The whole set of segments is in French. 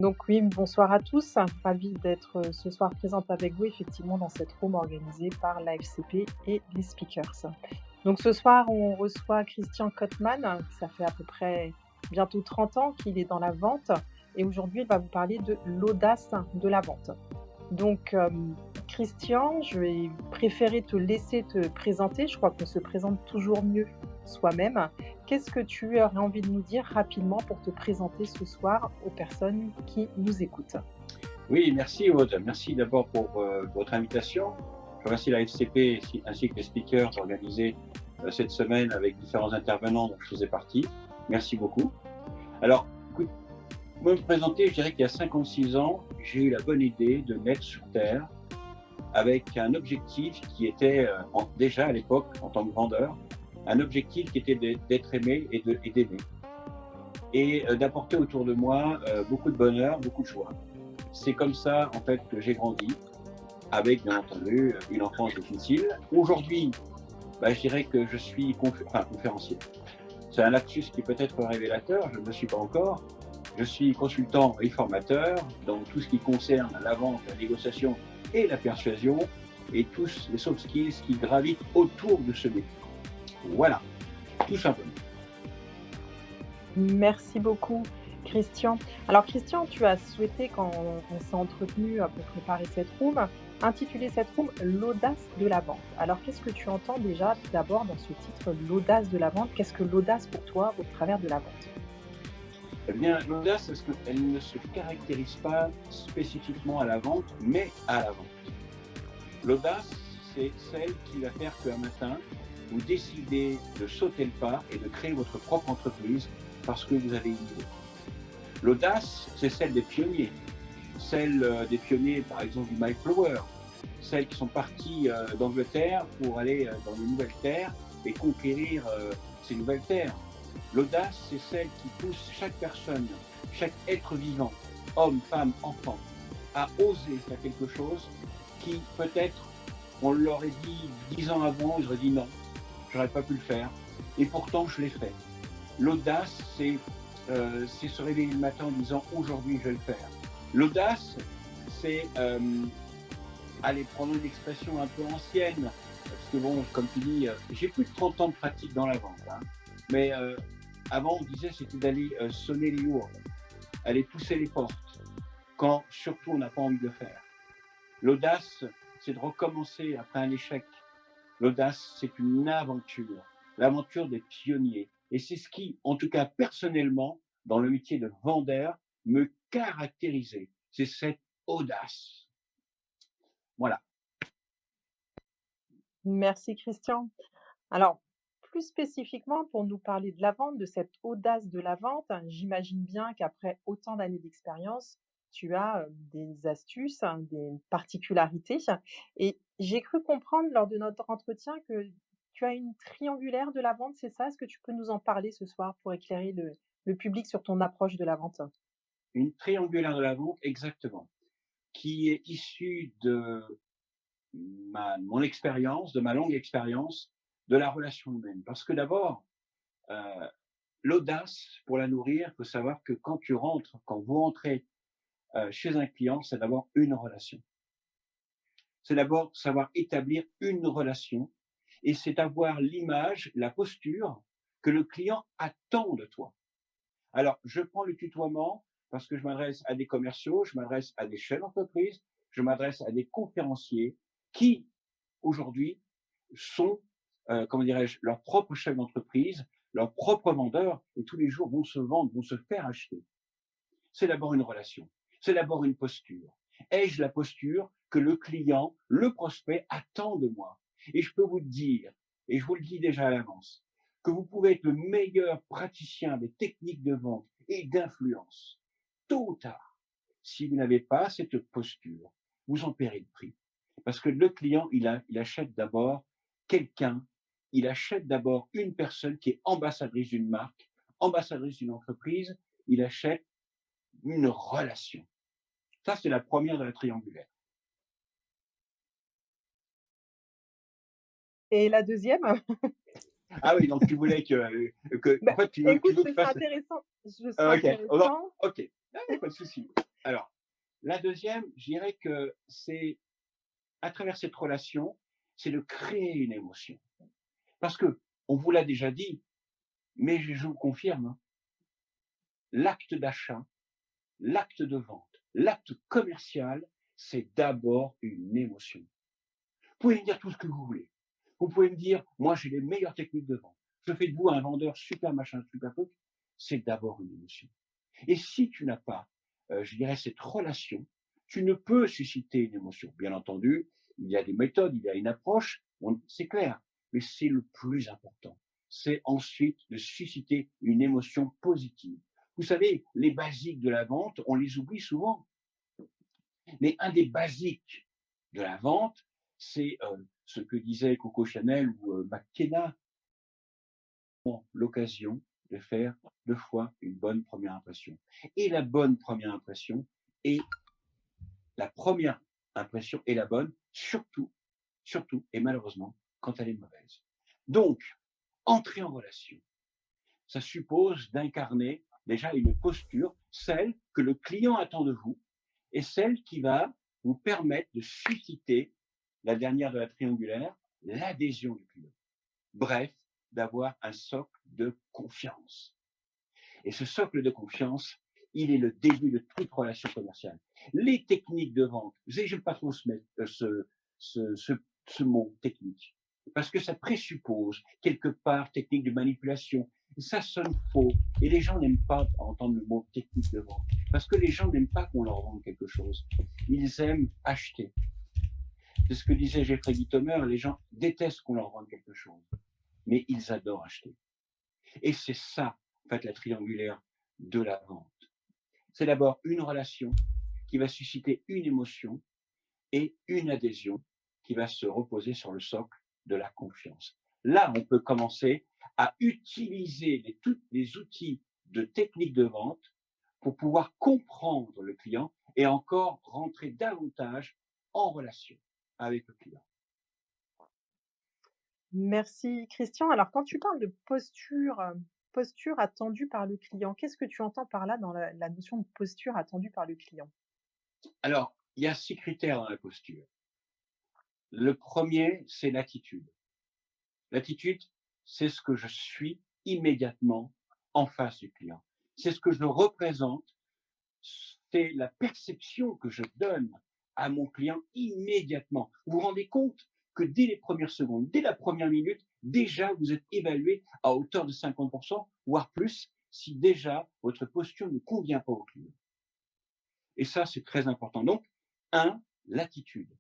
Donc oui, bonsoir à tous. Ravie d'être ce soir présente avec vous effectivement dans cette room organisée par l'AFCP et les speakers. Donc ce soir, on reçoit Christian Kottmann. Ça fait à peu près bientôt 30 ans qu'il est dans la vente et aujourd'hui, il va vous parler de l'audace de la vente. Donc Christian, je vais préférer te laisser te présenter. Je crois qu'on se présente toujours mieux soi-même. Qu'est-ce que tu aurais envie de nous dire rapidement pour te présenter ce soir aux personnes qui nous écoutent? Oui, merci Aude. Merci d'abord pour votre invitation. Je remercie la FCP ainsi que les speakers d'organiser cette semaine avec différents intervenants dont je faisais partie. Merci beaucoup. Alors, écoute, moi me présenter, je dirais qu'il y a 56 ans, j'ai eu la bonne idée de mettre sur Terre avec un objectif qui était déjà à l'époque, en tant que vendeur, un objectif qui était d'être aimé et d'aimer. Et d'apporter autour de moi beaucoup de bonheur, beaucoup de joie. C'est comme ça, en fait, que j'ai grandi, avec, bien entendu, une enfance difficile. Aujourd'hui, je dirais que je suis conférencier. C'est un lapsus qui peut être révélateur, je ne le suis pas encore. Je suis consultant et formateur dans tout ce qui concerne la vente, la négociation et la persuasion, et tous les soft skills qui gravitent autour de ce métier. Voilà, tout simplement. Merci beaucoup, Christian. Alors Christian, tu as souhaité, quand on s'est entretenu pour préparer cette room, intituler cette room «L'audace de la vente». Alors qu'est-ce que tu entends déjà tout d'abord dans ce titre, «L'audace de la vente»? Qu'est-ce que l'audace pour toi au travers de la vente? Eh bien, l'audace, est-ce qu'elle ne se caractérise pas spécifiquement à la vente, mais à la vente. L'audace, c'est celle qui va faire qu'un matin, vous décidez de sauter le pas et de créer votre propre entreprise parce que vous avez une idée. L'audace, c'est celle des pionniers. Celle des pionniers, par exemple, du Mayflower. Celles qui sont partis d'Angleterre pour aller dans les nouvelles terres et conquérir ces nouvelles terres. L'audace, c'est celle qui pousse chaque personne, chaque être vivant, homme, femme, enfant, à oser faire quelque chose qui, peut-être, on l'aurait dit 10 ans avant, ils auraient dit non, j'aurais pas pu le faire. Et pourtant, je l'ai fait. L'audace, c'est se réveiller le matin en disant aujourd'hui, je vais le faire. L'audace, c'est aller prendre une expression un peu ancienne, parce que bon, comme tu dis, j'ai plus de 30 ans de pratique dans la vente, hein, mais avant, on disait c'était d'aller sonner les lourds, aller pousser les portes, quand surtout on n'a pas envie de le faire. L'audace, c'est de recommencer après un échec. L'audace, c'est une aventure, l'aventure des pionniers. Et c'est ce qui, en tout cas personnellement, dans le métier de vendeur, me caractérisait. C'est cette audace. Voilà. Merci Christian. Alors, plus spécifiquement, pour nous parler de la vente, de cette audace de la vente, j'imagine bien qu'après autant d'années d'expérience, tu as des astuces, des particularités. Et j'ai cru comprendre lors de notre entretien que tu as une triangulaire de la vente, c'est ça? Est-ce que tu peux nous en parler ce soir pour éclairer le public sur ton approche de la vente? Une triangulaire de la vente, exactement, qui est issue de mon expérience, de ma longue expérience, de la relation humaine. Parce que d'abord, euh, l'audace, pour la nourrir, il faut savoir que quand vous rentrez chez un client, c'est d'abord une relation. C'est d'abord savoir établir une relation et c'est avoir l'image, la posture que le client attend de toi. Alors, je prends le tutoiement parce que je m'adresse à des commerciaux, je m'adresse à des chefs d'entreprise, je m'adresse à des conférenciers qui, aujourd'hui, sont, comment dirais-je, leurs propres chefs d'entreprise, leurs propres vendeurs et tous les jours vont se vendre, vont se faire acheter. C'est d'abord une relation, c'est d'abord une posture. Ai-je la posture que le client, le prospect attend de moi? Et je peux vous dire, et je vous le dis déjà à l'avance, que vous pouvez être le meilleur praticien des techniques de vente et d'influence. Tôt ou tard, si vous n'avez pas cette posture, vous en paierez le prix. Parce que le client, il achète d'abord quelqu'un, il achète d'abord une personne qui est ambassadrice d'une marque, ambassadrice d'une entreprise, il achète une relation. Ça, c'est la première de la triangulaire. Et la deuxième? Ah oui, donc tu voulais en Bah, fait, tu écoute, veux que ce je sera fasse. intéressant. Ce sera Ok, oh non, intéressant. ok, ah, pas de souci. Alors, la deuxième, je dirais que c'est, à travers cette relation, c'est de créer une émotion. Parce que, on vous l'a déjà dit, mais je vous confirme, hein, l'acte d'achat, l'acte de vente, l'acte commercial, c'est d'abord une émotion. Vous pouvez me dire tout ce que vous voulez. Vous pouvez me dire, moi j'ai les meilleures techniques de vente. Je fais de vous un vendeur super machin, super truc. C'est d'abord une émotion. Et si tu n'as pas, je dirais, cette relation, tu ne peux susciter une émotion. Bien entendu, il y a des méthodes, il y a une approche, c'est clair. Mais c'est le plus important. C'est ensuite de susciter une émotion positive. Vous savez, les basiques de la vente, on les oublie souvent. Mais un des basiques de la vente, c'est ce que disait Coco Chanel ou McKenna, l'occasion de faire 2 fois une bonne première impression. Et la bonne première impression est la première impression est la bonne, surtout, surtout et malheureusement quand elle est mauvaise. Donc, entrer en relation, ça suppose d'incarner déjà une posture, celle que le client attend de vous et celle qui va vous permettre de susciter la dernière de la triangulaire, l'adhésion du client. Bref, d'avoir un socle de confiance. Et ce socle de confiance, il est le début de toute relation commerciale. Les techniques de vente, je n'aime pas trop ce mot technique, parce que ça présuppose quelque part technique de manipulation. Ça sonne faux. Et les gens n'aiment pas entendre le mot technique de vente, parce que les gens n'aiment pas qu'on leur vende quelque chose. Ils aiment acheter. C'est ce que disait Jeffrey Gitomer, les gens détestent qu'on leur vende quelque chose, mais ils adorent acheter. Et c'est ça, en fait, la triangulaire de la vente. C'est d'abord une relation qui va susciter une émotion et une adhésion qui va se reposer sur le socle de la confiance. Là, on peut commencer à utiliser tous les outils de technique de vente pour pouvoir comprendre le client et encore rentrer davantage en relation avec le client. Merci Christian. Alors quand tu parles de posture, posture attendue par le client, qu'est-ce que tu entends par là dans la notion de posture attendue par le client? Alors, il y a 6 critères dans la posture. Le premier, c'est l'attitude. L'attitude, c'est ce que je suis immédiatement en face du client. C'est ce que je représente, c'est la perception que je donne à mon client immédiatement. Vous vous rendez compte que dès les premières secondes, dès la première minute, déjà vous êtes évalué à hauteur de 50%, voire plus, si déjà votre posture ne convient pas au client. Et ça, c'est très important. Donc, l'attitude.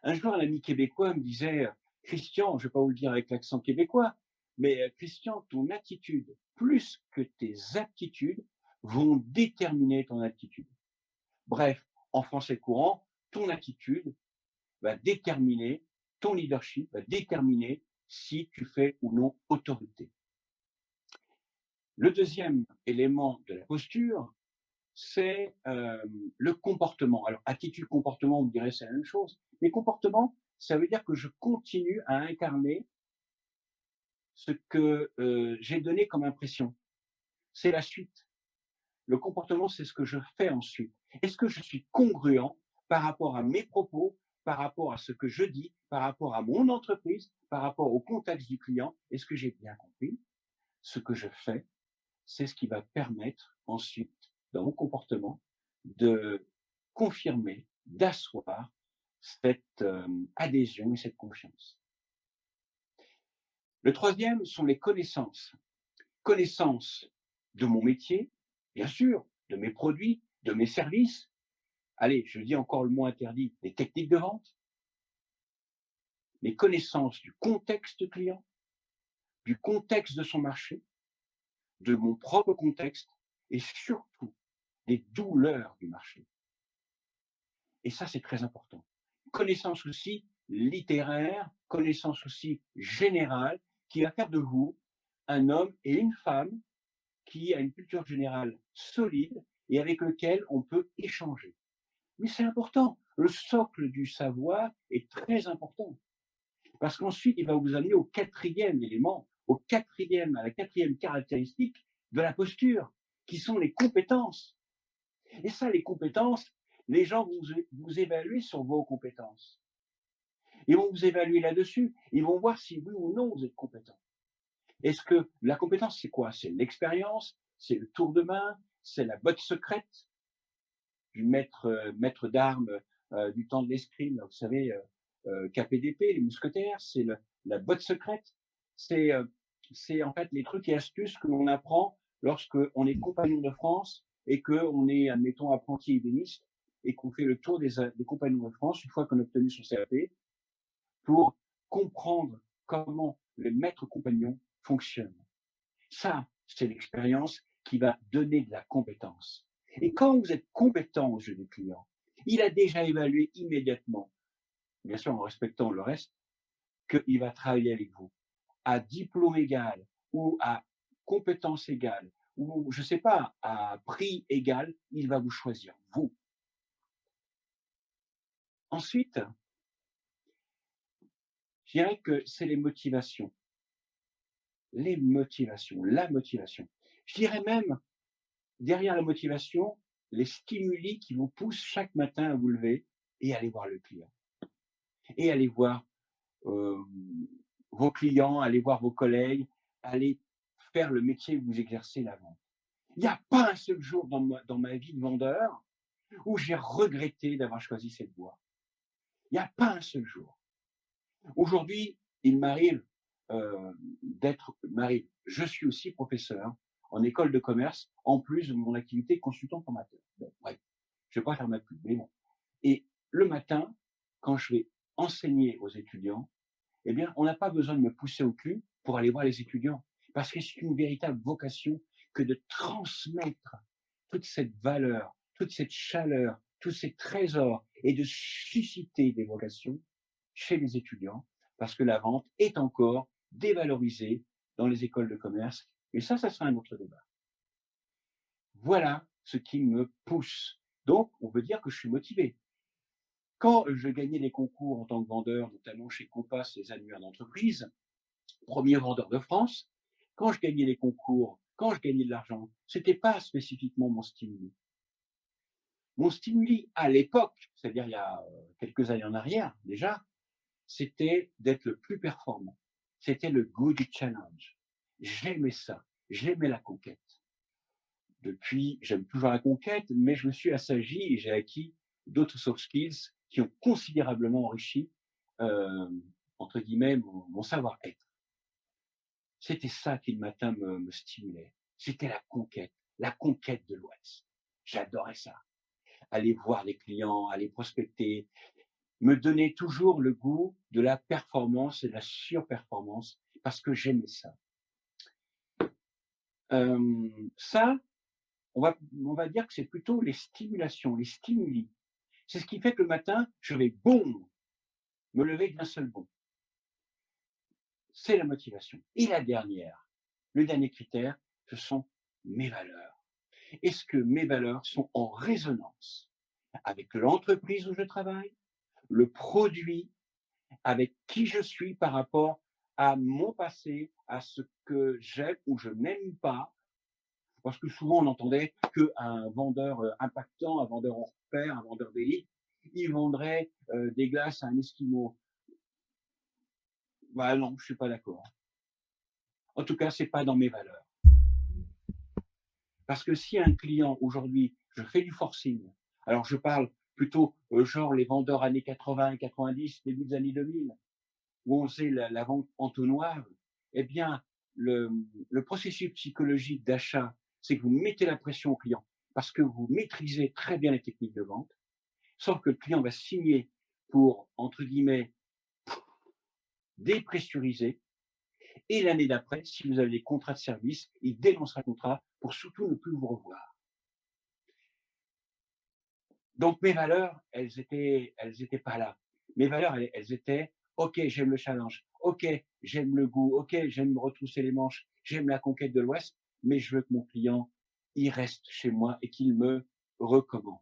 Un jour, un ami québécois me disait, Christian, je ne vais pas vous le dire avec l'accent québécois, mais Christian, ton attitude, plus que tes aptitudes, vont déterminer ton attitude. Bref, en français courant, ton attitude va déterminer ton leadership, va déterminer si tu fais ou non autorité. Le deuxième élément de la posture, c'est le comportement. Alors, attitude, comportement, on me dirait c'est la même chose. Mais comportement, ça veut dire que je continue à incarner ce que j'ai donné comme impression. C'est la suite. Le comportement, c'est ce que je fais ensuite. Est-ce que je suis congruent par rapport à mes propos, par rapport à ce que je dis, par rapport à mon entreprise, par rapport au contexte du client? Est-ce que j'ai bien compris? Ce que je fais, c'est ce qui va permettre ensuite, dans mon comportement, de confirmer, d'asseoir cette adhésion et cette confiance. Le troisième sont les connaissances. Connaissance de mon métier, bien sûr, de mes produits, de mes services. Allez, je dis encore le mot interdit, des techniques de vente. Les connaissances du contexte client, du contexte de son marché, de mon propre contexte et surtout des douleurs du marché. Et ça, c'est très important. Connaissance aussi littéraire, connaissance aussi générale, qui va faire de vous un homme et une femme qui a une culture générale solide et avec lequel on peut échanger. Mais c'est important. Le socle du savoir est très important. Parce qu'ensuite, il va vous amener au quatrième élément, à la quatrième caractéristique de la posture, qui sont les compétences. Et ça, les compétences, les gens vont vous évaluer sur vos compétences. Ils vont vous évaluer là-dessus. Ils vont voir si oui ou non vous êtes compétent. Est-ce que la compétence, c'est quoi? C'est l'expérience, c'est le tour de main, c'est la botte secrète du maître d'armes du temps de l'escrime, vous savez, KPDP, les mousquetaires, c'est la botte secrète. C'est c'est en fait les trucs et astuces que l'on apprend lorsque on est compagnon de France et qu'on est, admettons, apprenti ébéniste et qu'on fait le tour des compagnons de France une fois qu'on a obtenu son CAP pour comprendre comment le maître compagnon fonctionne. Ça, c'est l'expérience qui va donner de la compétence. Et quand vous êtes compétent au jeu du client, il a déjà évalué immédiatement, bien sûr en respectant le reste, qu'il va travailler avec vous. À diplôme égal ou à compétence égale, ou je ne sais pas, à prix égal, il va vous choisir, vous. Ensuite, je dirais que c'est les motivations. Les motivations, la motivation. Je dirais même, derrière la motivation, les stimuli qui vous poussent chaque matin à vous lever et aller voir le client. Et aller voir euh, vos clients, aller voir vos collègues, aller faire le métier que vous exercez la vente. Il n'y a pas un seul jour dans ma vie de vendeur où j'ai regretté d'avoir choisi cette voie. Il n'y a pas un seul jour. Aujourd'hui, il m'arrive je suis aussi professeur en école de commerce, en plus de mon activité de consultant formateur. Bon, bref, je ne vais pas faire ma pub, mais bon. Et le matin, quand je vais enseigner aux étudiants, eh bien, on n'a pas besoin de me pousser au cul pour aller voir les étudiants, parce que c'est une véritable vocation que de transmettre toute cette valeur, toute cette chaleur, tous ces trésors et de susciter des vocations chez les étudiants, parce que la vente est encore dévalorisée dans les écoles de commerce. Et ça sera un autre débat. Voilà ce qui me pousse. Donc, on peut dire que je suis motivé. Quand je gagnais les concours en tant que vendeur, notamment chez Compass, les annuaires d'entreprise, premier vendeur de France, quand je gagnais les concours, quand je gagnais de l'argent, c'était pas spécifiquement mon stimuli. Mon stimuli à l'époque, c'est-à-dire il y a quelques années en arrière déjà, c'était d'être le plus performant. C'était le goût du challenge. J'aimais ça. J'aimais la conquête. Depuis, j'aime toujours la conquête, mais je me suis assagi et j'ai acquis d'autres soft skills qui ont considérablement enrichi, euh, entre guillemets, mon savoir-être. C'était ça qui le matin me stimulait. C'était la conquête de l'Ouest. J'adorais ça. Aller voir les clients, aller prospecter, me donner toujours le goût de la performance et de la surperformance parce que j'aimais ça. Ça, on va dire que c'est plutôt les stimulations, les stimuli. C'est ce qui fait que le matin, je vais boum, me lever d'un seul bond. C'est la motivation. Et le dernier critère, ce sont mes valeurs. Est-ce que mes valeurs sont en résonance avec l'entreprise où je travaille, le produit, avec qui je suis par rapport à mon passé, à ce que j'aime ou je n'aime pas? Parce que souvent, on entendait qu'un vendeur impactant, un vendeur hors pair, un vendeur d'élite, il vendrait des glaces à un Esquimau. Bah non, je suis pas d'accord. En tout cas, c'est pas dans mes valeurs. Parce que si un client, aujourd'hui, je fais du forcing, alors je parle plutôt genre les vendeurs années 80, 90, début des années 2000, où on faisait la vente entonnoir, eh bien, le processus psychologique d'achat, c'est que vous mettez la pression au client parce que vous maîtrisez très bien les techniques de vente, sauf que le client va signer pour, entre guillemets, dépressuriser. Et l'année d'après, si vous avez des contrats de service, il dénoncera le contrat pour surtout ne plus vous revoir. Donc mes valeurs, elles étaient pas là. Mes valeurs, elles étaient, ok, j'aime le challenge, ok, j'aime le goût, ok, j'aime me retrousser les manches, j'aime la conquête de l'Ouest, mais je veux que mon client, il reste chez moi et qu'il me recommande.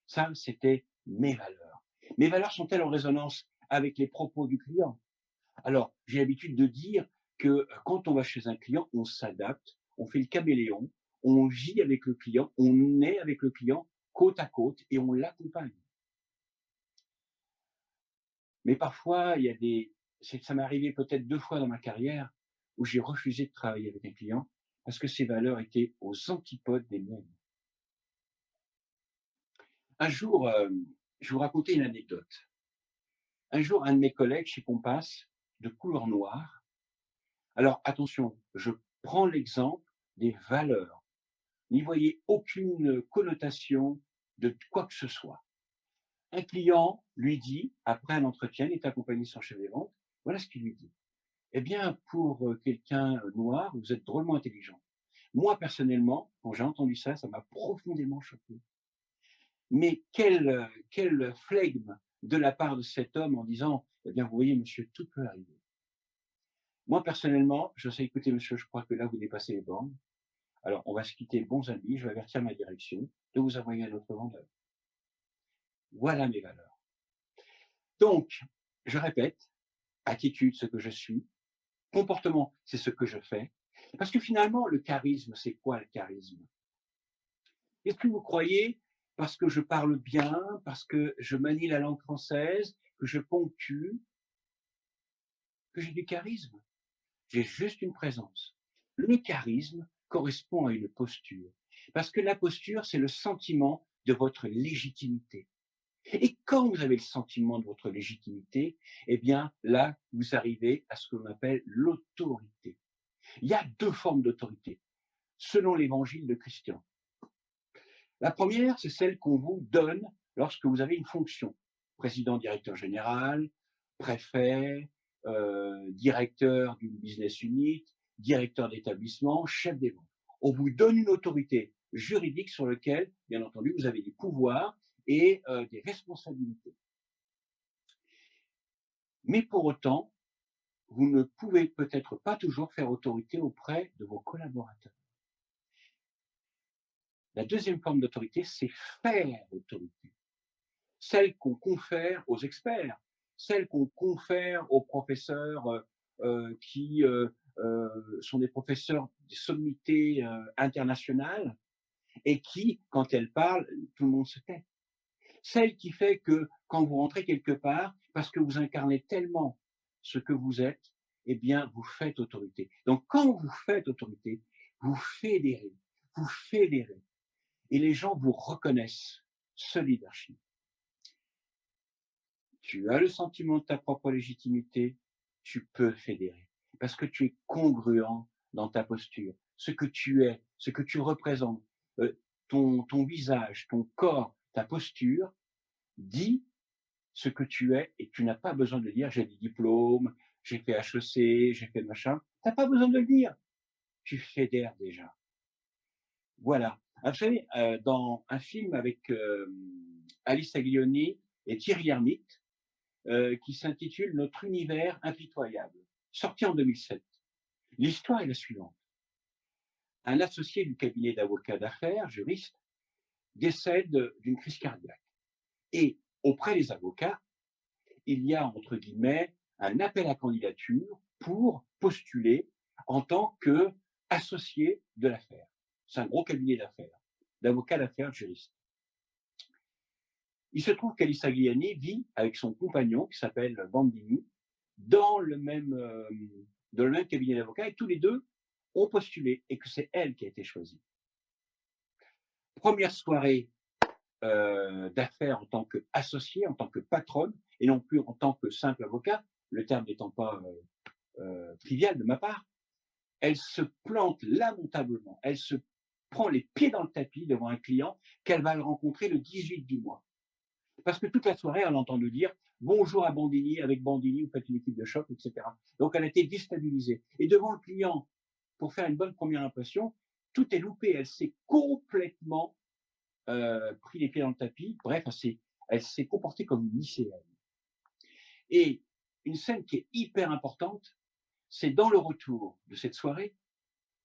Ça, c'était mes valeurs. Mes valeurs sont-elles en résonance avec les propos du client? Alors, j'ai l'habitude de dire que quand on va chez un client, on s'adapte, on fait le caméléon, on vit avec le client, on est avec le client côte à côte et on l'accompagne. Mais parfois, il y a ça m'est arrivé peut-être 2 fois dans ma carrière où j'ai refusé de travailler avec un client parce que ses valeurs étaient aux antipodes des miennes. Un jour, je vais vous raconter une anecdote. Un jour, un de mes collègues chez Compass, de couleur noire. Alors attention, je prends l'exemple des valeurs. N'y voyez aucune connotation de quoi que ce soit. Un client lui dit, après un entretien, il est accompagné de son chef des ventes, voilà ce qu'il lui dit. Eh bien, pour quelqu'un noir, vous êtes drôlement intelligent. Moi, personnellement, quand j'ai entendu ça, ça m'a profondément choqué. Mais quel flegme de la part de cet homme en disant, eh bien, vous voyez, monsieur, tout peut arriver. Moi, personnellement, je sais, écoutez, monsieur, je crois que là, vous dépassez les bornes. Alors, on va se quitter bons amis, je vais avertir ma direction de vous envoyer un autre vendeur. Voilà mes valeurs. Donc, je répète, attitude, ce que je suis, comportement, c'est ce que je fais. Parce que finalement, le charisme, c'est quoi le charisme? Est-ce que vous croyez, parce que je parle bien, parce que je manie la langue française, que je ponctue, que j'ai du charisme? J'ai juste une présence. Le charisme correspond à une posture. Parce que la posture, c'est le sentiment de votre légitimité. Et quand vous avez le sentiment de votre légitimité, eh bien, là, vous arrivez à ce que l'on appelle l'autorité. Il y a 2 formes d'autorité, selon l'évangile de Christian. La première, c'est celle qu'on vous donne lorsque vous avez une fonction. Président, directeur général, préfet, directeur d'une business unit, directeur d'établissement, chef des ventes. On vous donne une autorité juridique sur laquelle, bien entendu, vous avez des pouvoirs et des responsabilités. Mais pour autant, vous ne pouvez peut-être pas toujours faire autorité auprès de vos collaborateurs. La deuxième forme d'autorité, c'est faire autorité. Celle qu'on confère aux experts, celle qu'on confère aux professeurs qui sont des professeurs de sommité internationale et qui, quand elles parlent, tout le monde se tait. Celle qui fait que quand vous rentrez quelque part, parce que vous incarnez tellement ce que vous êtes, eh bien, vous faites autorité. Donc, quand vous faites autorité, vous fédérez, vous fédérez. Et les gens vous reconnaissent ce leadership. Tu as le sentiment de ta propre légitimité, tu peux fédérer. Parce que tu es congruent dans ta posture. Ce que tu es, ce que tu représentes, ton visage, ton corps, ta posture, dit ce que tu es et tu n'as pas besoin de dire j'ai des diplômes, j'ai fait HEC, j'ai fait machin. Tu n'as pas besoin de le dire. Tu fédères déjà. Voilà. Vous savez, dans un film avec Alice Aglioni et Thierry Lhermitte, qui s'intitule Notre univers impitoyable, sorti en 2007. L'histoire est la suivante. Un associé du cabinet d'avocats d'affaires, juriste, décède d'une crise cardiaque. Et auprès des avocats, il y a, entre guillemets, un appel à candidature pour postuler en tant qu'associé de l'affaire. C'est un gros cabinet d'affaires, d'avocats d'affaires, juristes. Il se trouve qu'Alice Agliani vit avec son compagnon, qui s'appelle Bandini, dans le même cabinet d'avocats, et tous les deux ont postulé, et que c'est elle qui a été choisie. Première soirée d'affaires en tant qu'associée, en tant que patronne, et non plus en tant que simple avocat, le terme n'étant pas trivial de ma part. Elle se plante lamentablement, elle se prend les pieds dans le tapis devant un client qu'elle va rencontrer le 18 du mois. Parce que toute la soirée, elle entend de dire bonjour à Bandini, avec Bandini, vous faites une équipe de choc, etc. Donc elle a été déstabilisée. Et devant le client, pour faire une bonne première impression, tout est loupé. Elle s'est complètement pris les pieds dans le tapis. Bref, elle s'est comportée comme une lycéenne. Et une scène qui est hyper importante, c'est dans le retour de cette soirée,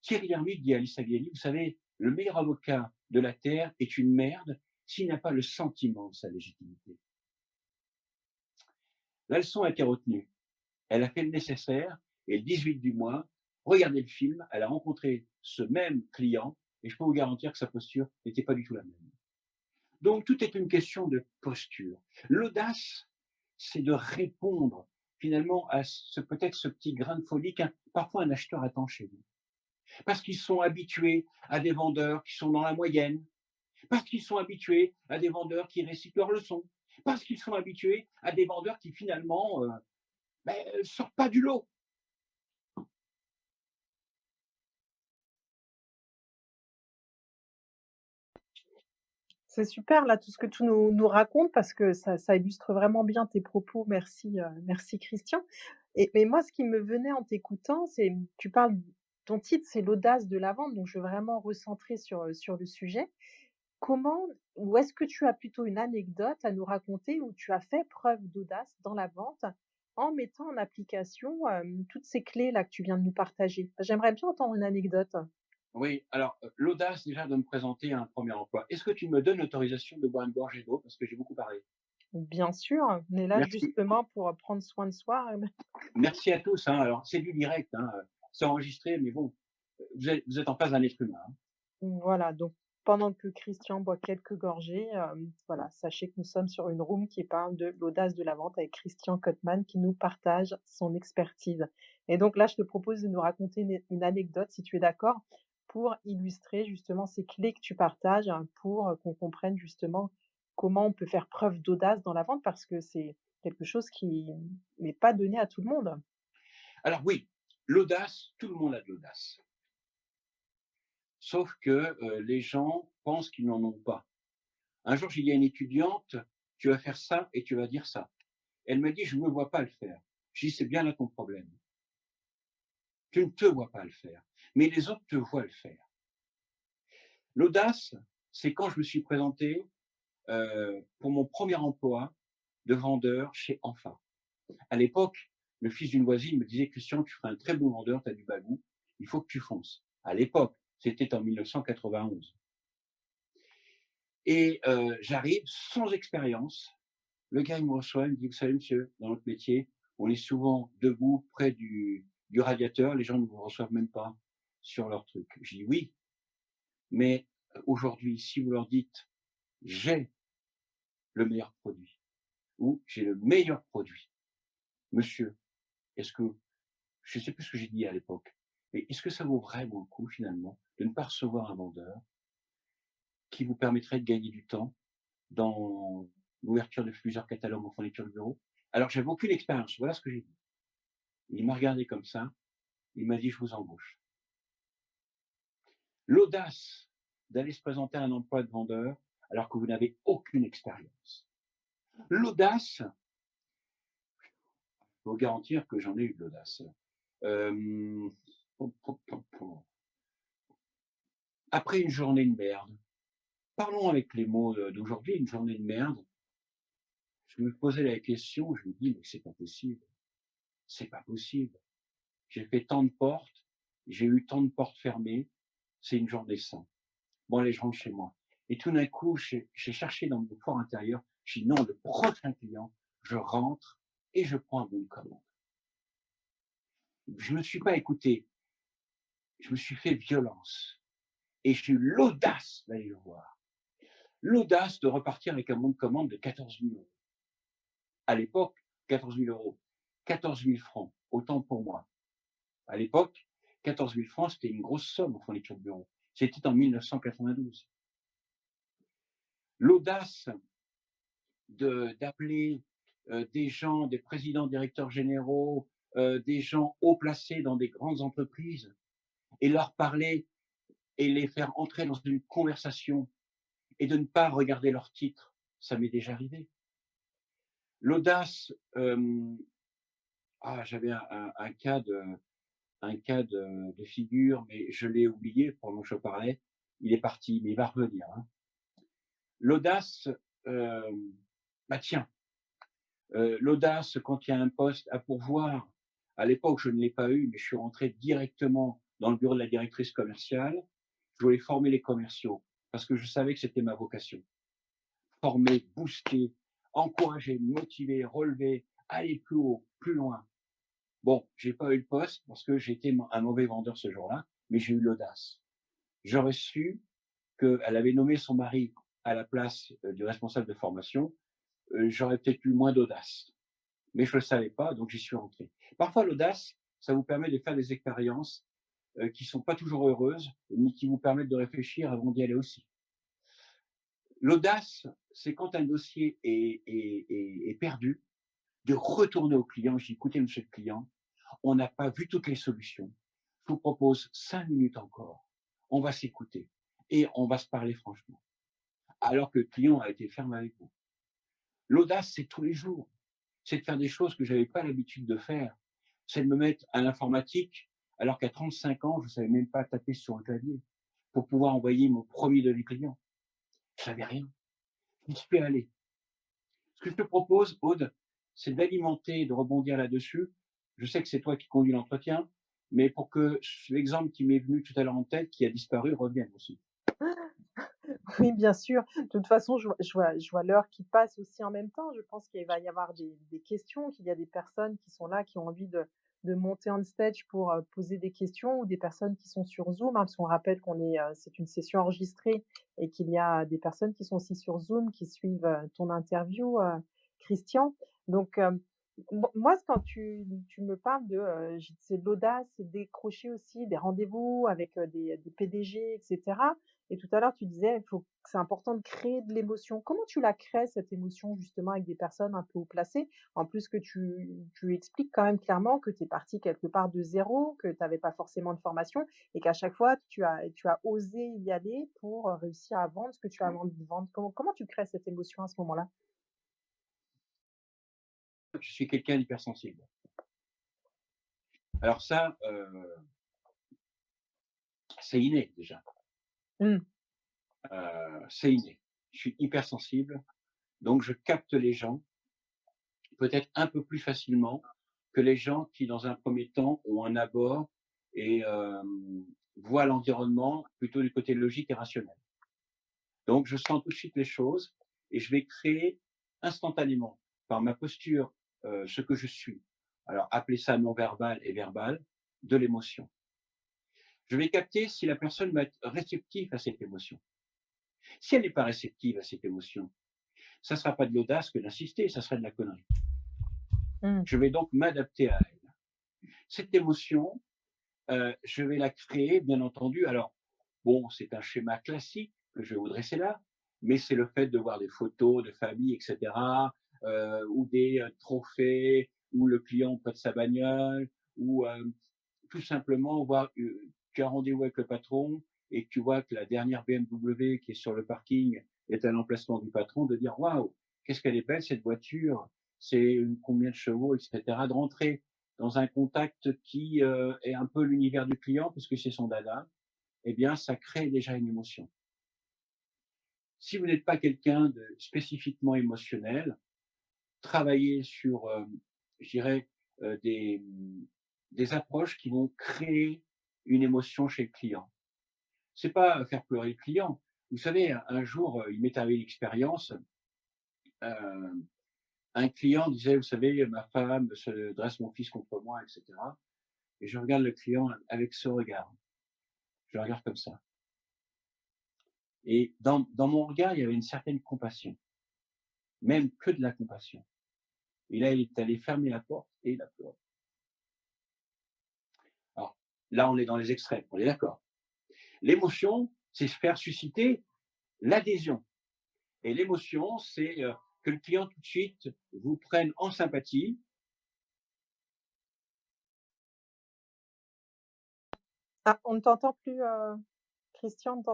Thierry Lhermitte dit à Alice Agliani, vous savez, le meilleur avocat de la Terre est une merde s'il n'a pas le sentiment de sa légitimité. La leçon a été retenue. Elle a fait le nécessaire et le 18 du mois, regardez le film, elle a rencontré ce même client Et je peux vous garantir que sa posture n'était pas du tout la même. Donc tout est une question de posture. L'audace, c'est de répondre finalement à peut-être ce petit grain de folie qu'un parfois un acheteur attend chez vous. Parce qu'ils sont habitués à des vendeurs qui sont dans la moyenne, parce qu'ils sont habitués à des vendeurs qui récitent leurs leçons, parce qu'ils sont habitués à des vendeurs qui finalement sortent pas du lot. C'est super là tout ce que tu nous racontes parce que ça illustre vraiment bien tes propos. Merci, merci Christian. Mais moi ce qui me venait en t'écoutant, c'est tu parles ton titre c'est «L'audace de la vente», donc je veux vraiment recentrer sur le sujet. Comment ou est-ce que tu as plutôt une anecdote à nous raconter où tu as fait preuve d'audace dans la vente en mettant en application, toutes ces clés-là que tu viens de nous partager? J'aimerais bien entendre une anecdote. Oui, alors l'audace déjà de me présenter à un premier emploi. Est-ce que tu me donnes l'autorisation de boire une gorgée d'eau? Parce que j'ai beaucoup parlé. Bien sûr, on est là Merci. justement pour prendre soin de soi. Merci à tous, hein. Alors c'est du direct, hein, c'est enregistré, mais bon, vous êtes en face d'un être humain, hein. Voilà, donc pendant que Christian boit quelques gorgées, voilà, sachez que nous sommes sur une room qui parle de l'audace de la vente avec Christian Cotman qui nous partage son expertise. Et donc là, je te propose de nous raconter une anecdote, si tu es d'accord, pour illustrer justement ces clés que tu partages, hein, pour, qu'on comprenne justement comment on peut faire preuve d'audace dans la vente parce que c'est quelque chose qui n'est pas donné à tout le monde. Alors oui, l'audace, tout le monde a de l'audace. Sauf que, les gens pensent qu'ils n'en ont pas. Un jour, j'ai dit à une étudiante: «Tu vas faire ça et tu vas dire ça». Elle m'a dit: «Je ne me vois pas le faire». Je dis: «C'est bien là ton problème. Tu ne te vois pas le faire, mais les autres te voient le faire». L'audace, c'est quand je me suis présenté, pour mon premier emploi de vendeur chez Enfa. À l'époque, le fils d'une voisine me disait: «Christian, tu ferais un très bon vendeur, tu as du bagou, il faut que tu fonces». À l'époque, c'était en 1991 et j'arrive sans expérience. Le gars, il me reçoit, il me dit: «Vous savez monsieur, dans notre métier, on est souvent debout près du radiateur, les gens ne vous reçoivent même pas sur leur truc». Je dis: «Oui, mais aujourd'hui, si vous leur dites: "J'ai le meilleur produit" ou "J'ai le meilleur produit", monsieur, est-ce que" je ne sais plus ce que j'ai dit à l'époque, mais est-ce que ça vaut vraiment le coup finalement de ne pas recevoir un vendeur qui vous permettrait de gagner du temps dans l'ouverture de plusieurs catalogues en fourniture de bureau? Alors j'avais aucune expérience, voilà ce que j'ai dit. Il m'a regardé comme ça, il m'a dit: «Je vous embauche». L'audace d'aller se présenter à un emploi de vendeur alors que vous n'avez aucune expérience. L'audace, je peux vous garantir que j'en ai eu de l'audace. Hem, après une journée de merde, parlons avec les mots, d'aujourd'hui, une journée de merde, je me posais la question, je me dis: «Mais c'est pas possible, c'est pas possible. J'ai fait tant de portes, j'ai eu tant de portes fermées, c'est une journée sans. Bon allez, je rentre chez moi». Et tout d'un coup, j'ai cherché dans mon fort intérieur, j'ai dit: «Non, le prochain client, je rentre et je prends un bon de commande». Je me suis pas écouté, je me suis fait violence et j'ai eu l'audace d'aller le voir. L'audace de repartir avec un bon de commande de 14 000 €. À l'époque, 14 000 €, 14 000 francs, autant pour moi. À l'époque, 14 000 francs, c'était une grosse somme en fourniture de bureau. C'était en 1992. L'audace d'appeler des gens, des présidents, directeurs généraux, des gens haut placés dans des grandes entreprises et leur parler et les faire entrer dans une conversation et de ne pas regarder leur titre, ça m'est déjà arrivé. L'audace, j'avais un cas de figure, mais je l'ai oublié pendant que je parlais. Il est parti, mais il va revenir, hein. L'audace, hem, tiens, l'audace quand il y a un poste à pourvoir. À l'époque, je ne l'ai pas eu, mais je suis rentré directement dans le bureau de la directrice commerciale. Je voulais former les commerciaux parce que je savais que c'était ma vocation. Former, booster, encourager, motiver, relever, aller plus haut, plus loin. Bon, j'ai pas eu le poste parce que j'étais un mauvais vendeur ce jour-là, mais j'ai eu l'audace. j'aurais su qu'elle avait nommé son mari à la place, du responsable de formation, j'aurais peut-être eu moins d'audace. Mais je ne le savais pas, donc j'y suis rentré. Parfois, l'audace, ça vous permet de faire des expériences, qui ne sont pas toujours heureuses, mais qui vous permettent de réfléchir avant d'y aller aussi. L'audace, c'est quand un dossier est perdu, de retourner au client. Je dis: «Écoutez, monsieur le client, on n'a pas vu toutes les solutions. Je vous propose 5 minutes encore. On va s'écouter et on va se parler franchement». Alors que le client a été ferme avec vous. L'audace, c'est tous les jours. C'est de faire des choses que j'avais pas l'habitude de faire. C'est de me mettre à l'informatique alors qu'à 35 ans, je savais même pas taper sur un clavier pour pouvoir envoyer mon premier devis client. Je savais rien. J'y suis allé. Ce que je te propose, Aude, c'est d'alimenter, de rebondir là-dessus. Je sais que c'est toi qui conduis l'entretien, mais pour que l'exemple qui m'est venu tout à l'heure en tête, qui a disparu, revienne aussi. Oui, bien sûr. De toute façon, je vois l'heure qui passe aussi en même temps. Je pense qu'il va y avoir des questions, qu'il y a des personnes qui sont là, qui ont envie de monter on stage pour, poser des questions ou des personnes qui sont sur Zoom, hein, parce qu'on rappelle c'est une session enregistrée et qu'il y a des personnes qui sont aussi sur Zoom, qui suivent, ton interview, Christian. Donc, moi, quand tu me parles c'est de l'audace, c'est décrocher aussi des rendez-vous avec, des PDG et cetera. Et tout à l'heure, tu disais, il faut que c'est important de créer de l'émotion. Comment tu la crées, cette émotion, justement, avec des personnes un peu haut placées? En plus que tu expliques quand même clairement que tu es parti quelque part de zéro, que tu avais pas forcément de formation et qu'à chaque fois, tu as osé y aller pour, réussir à vendre ce que tu as envie de vendre. Comment tu crées cette émotion à ce moment-là? Je suis quelqu'un d'hypersensible. Alors ça, c'est inné déjà. Mmh. C'est inné. Je suis hypersensible, donc je capte les gens peut-être un peu plus facilement que les gens qui, dans un premier temps, ont un abord et voient l'environnement plutôt du côté logique et rationnel. Donc je sens tout de suite les choses et je vais créer instantanément, par ma posture, ce que je suis. Alors appelez ça non verbal et verbal, de l'émotion. Je vais capter si la personne va être réceptive à cette émotion. Si elle n'est pas réceptive à cette émotion, ça ne sera pas de l'audace que d'insister, ça sera de la connerie. Mmh. Je vais donc m'adapter à elle. Cette émotion, je vais la créer, bien entendu. Alors, bon, c'est un schéma classique que je vais vous dresser là, mais c'est le fait de voir des photos de famille, et cetera, ou des, trophées, ou le client près de sa bagnole, ou, tout simplement voir, tu as rendez-vous avec le patron et que tu vois que la dernière BMW qui est sur le parking est à l'emplacement du patron, de dire: «Waouh, qu'est-ce qu'elle est belle cette voiture, c'est combien de chevaux?» et cetera. De rentrer dans un contact qui, est un peu l'univers du client parce que c'est son dada, eh bien, ça crée déjà une émotion. Si vous n'êtes pas quelqu'un de spécifiquement émotionnel, travaillez sur, je dirais, des approches qui vont créer une émotion chez le client. C'est pas faire pleurer le client. Vous savez, un jour, il m'est arrivé une expérience, heu, un client disait: «Vous savez, ma femme se dresse mon fils contre moi» et cetera, et je regarde le client avec ce regard. Je le regarde comme ça, et dans mon regard, il y avait une certaine compassion, même que de la compassion, et là, il est allé fermer la porte et il a pleuré. Alors là, on est dans les extrêmes, on est d'accord? L'émotion, c'est faire susciter l'adhésion, et l'émotion, c'est, que le client tout de suite vous prenne en sympathie. Ah, on ne t'entend plus, Christian?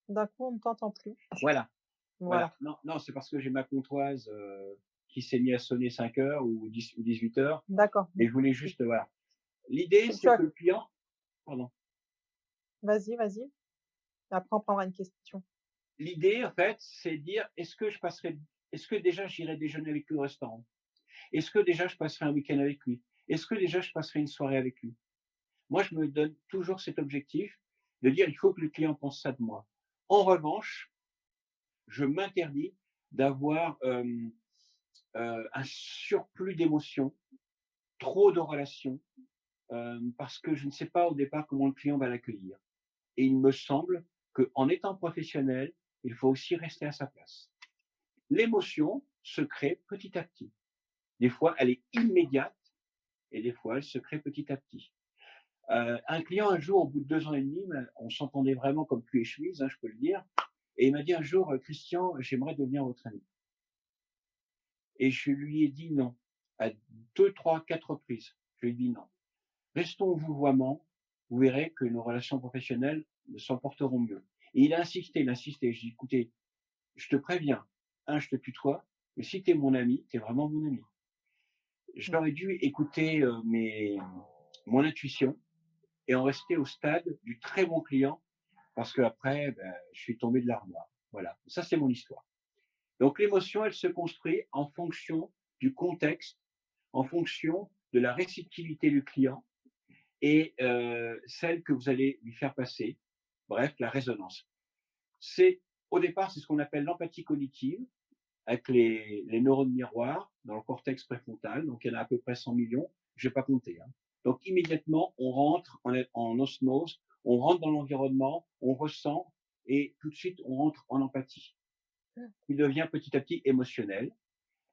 D'un coup, on ne t'entend plus. Voilà, voilà. Voilà. Non, non, c'est parce que j'ai ma comptoise, qui s'est mis à sonner 5 heures ou 10 ou 18 heures, D'accord. et je voulais Tu juste, voilà. L'idée, tu c'est as que le client, pardon. Vas-y, vas-y. Après, on prendra une question. L'idée, en fait, c'est de dire: est-ce que déjà j'irai déjeuner avec lui au restaurant? Est-ce que déjà je passerai un week-end avec lui? Est-ce que déjà je passerai une soirée avec lui? Moi, je me donne toujours cet objectif de dire: «Il faut que le client pense ça de moi». En revanche, je m'interdis d'avoir, un surplus d'émotions, trop de relations, parce que je ne sais pas au départ comment le client va l'accueillir. et il me semble qu'en étant professionnel, il faut aussi rester à sa place. L'émotion se crée petit à petit. Des fois, elle est immédiate et des fois, elle se crée petit à petit. Un client, un jour, au bout de 2 ans et demi, on s'entendait vraiment comme cul et chemise, hein, je peux le dire. Et il m'a dit un jour: Christian, j'aimerais devenir votre ami. Et je lui ai dit non, à 2, 3, 4 reprises. Je lui ai dit non. Restons au vouvoiement, vous verrez que nos relations professionnelles s'emporteront mieux. Et il a insisté, il a insisté. Je dis: écoutez, je te préviens, je te tutoie, mais si tu es mon ami, tu es vraiment mon ami. Mmh. J'aurais dû écouter mon intuition et en rester au stade du très bon client parce qu'après, ben, je suis tombé de l'armoire. Voilà, ça c'est mon histoire. Donc l'émotion, elle se construit en fonction du contexte, en fonction de la réceptivité du client et celle que vous allez lui faire passer. Bref, la résonance. C'est au départ, c'est ce qu'on appelle l'empathie cognitive avec les neurones miroirs dans le cortex préfrontal. Donc il y en a à peu près 100 millions. Je vais pas compter. Hein. Donc immédiatement, on rentre en osmose, on rentre dans l'environnement, on ressent et tout de suite, on rentre en empathie. Il devient petit à petit émotionnel.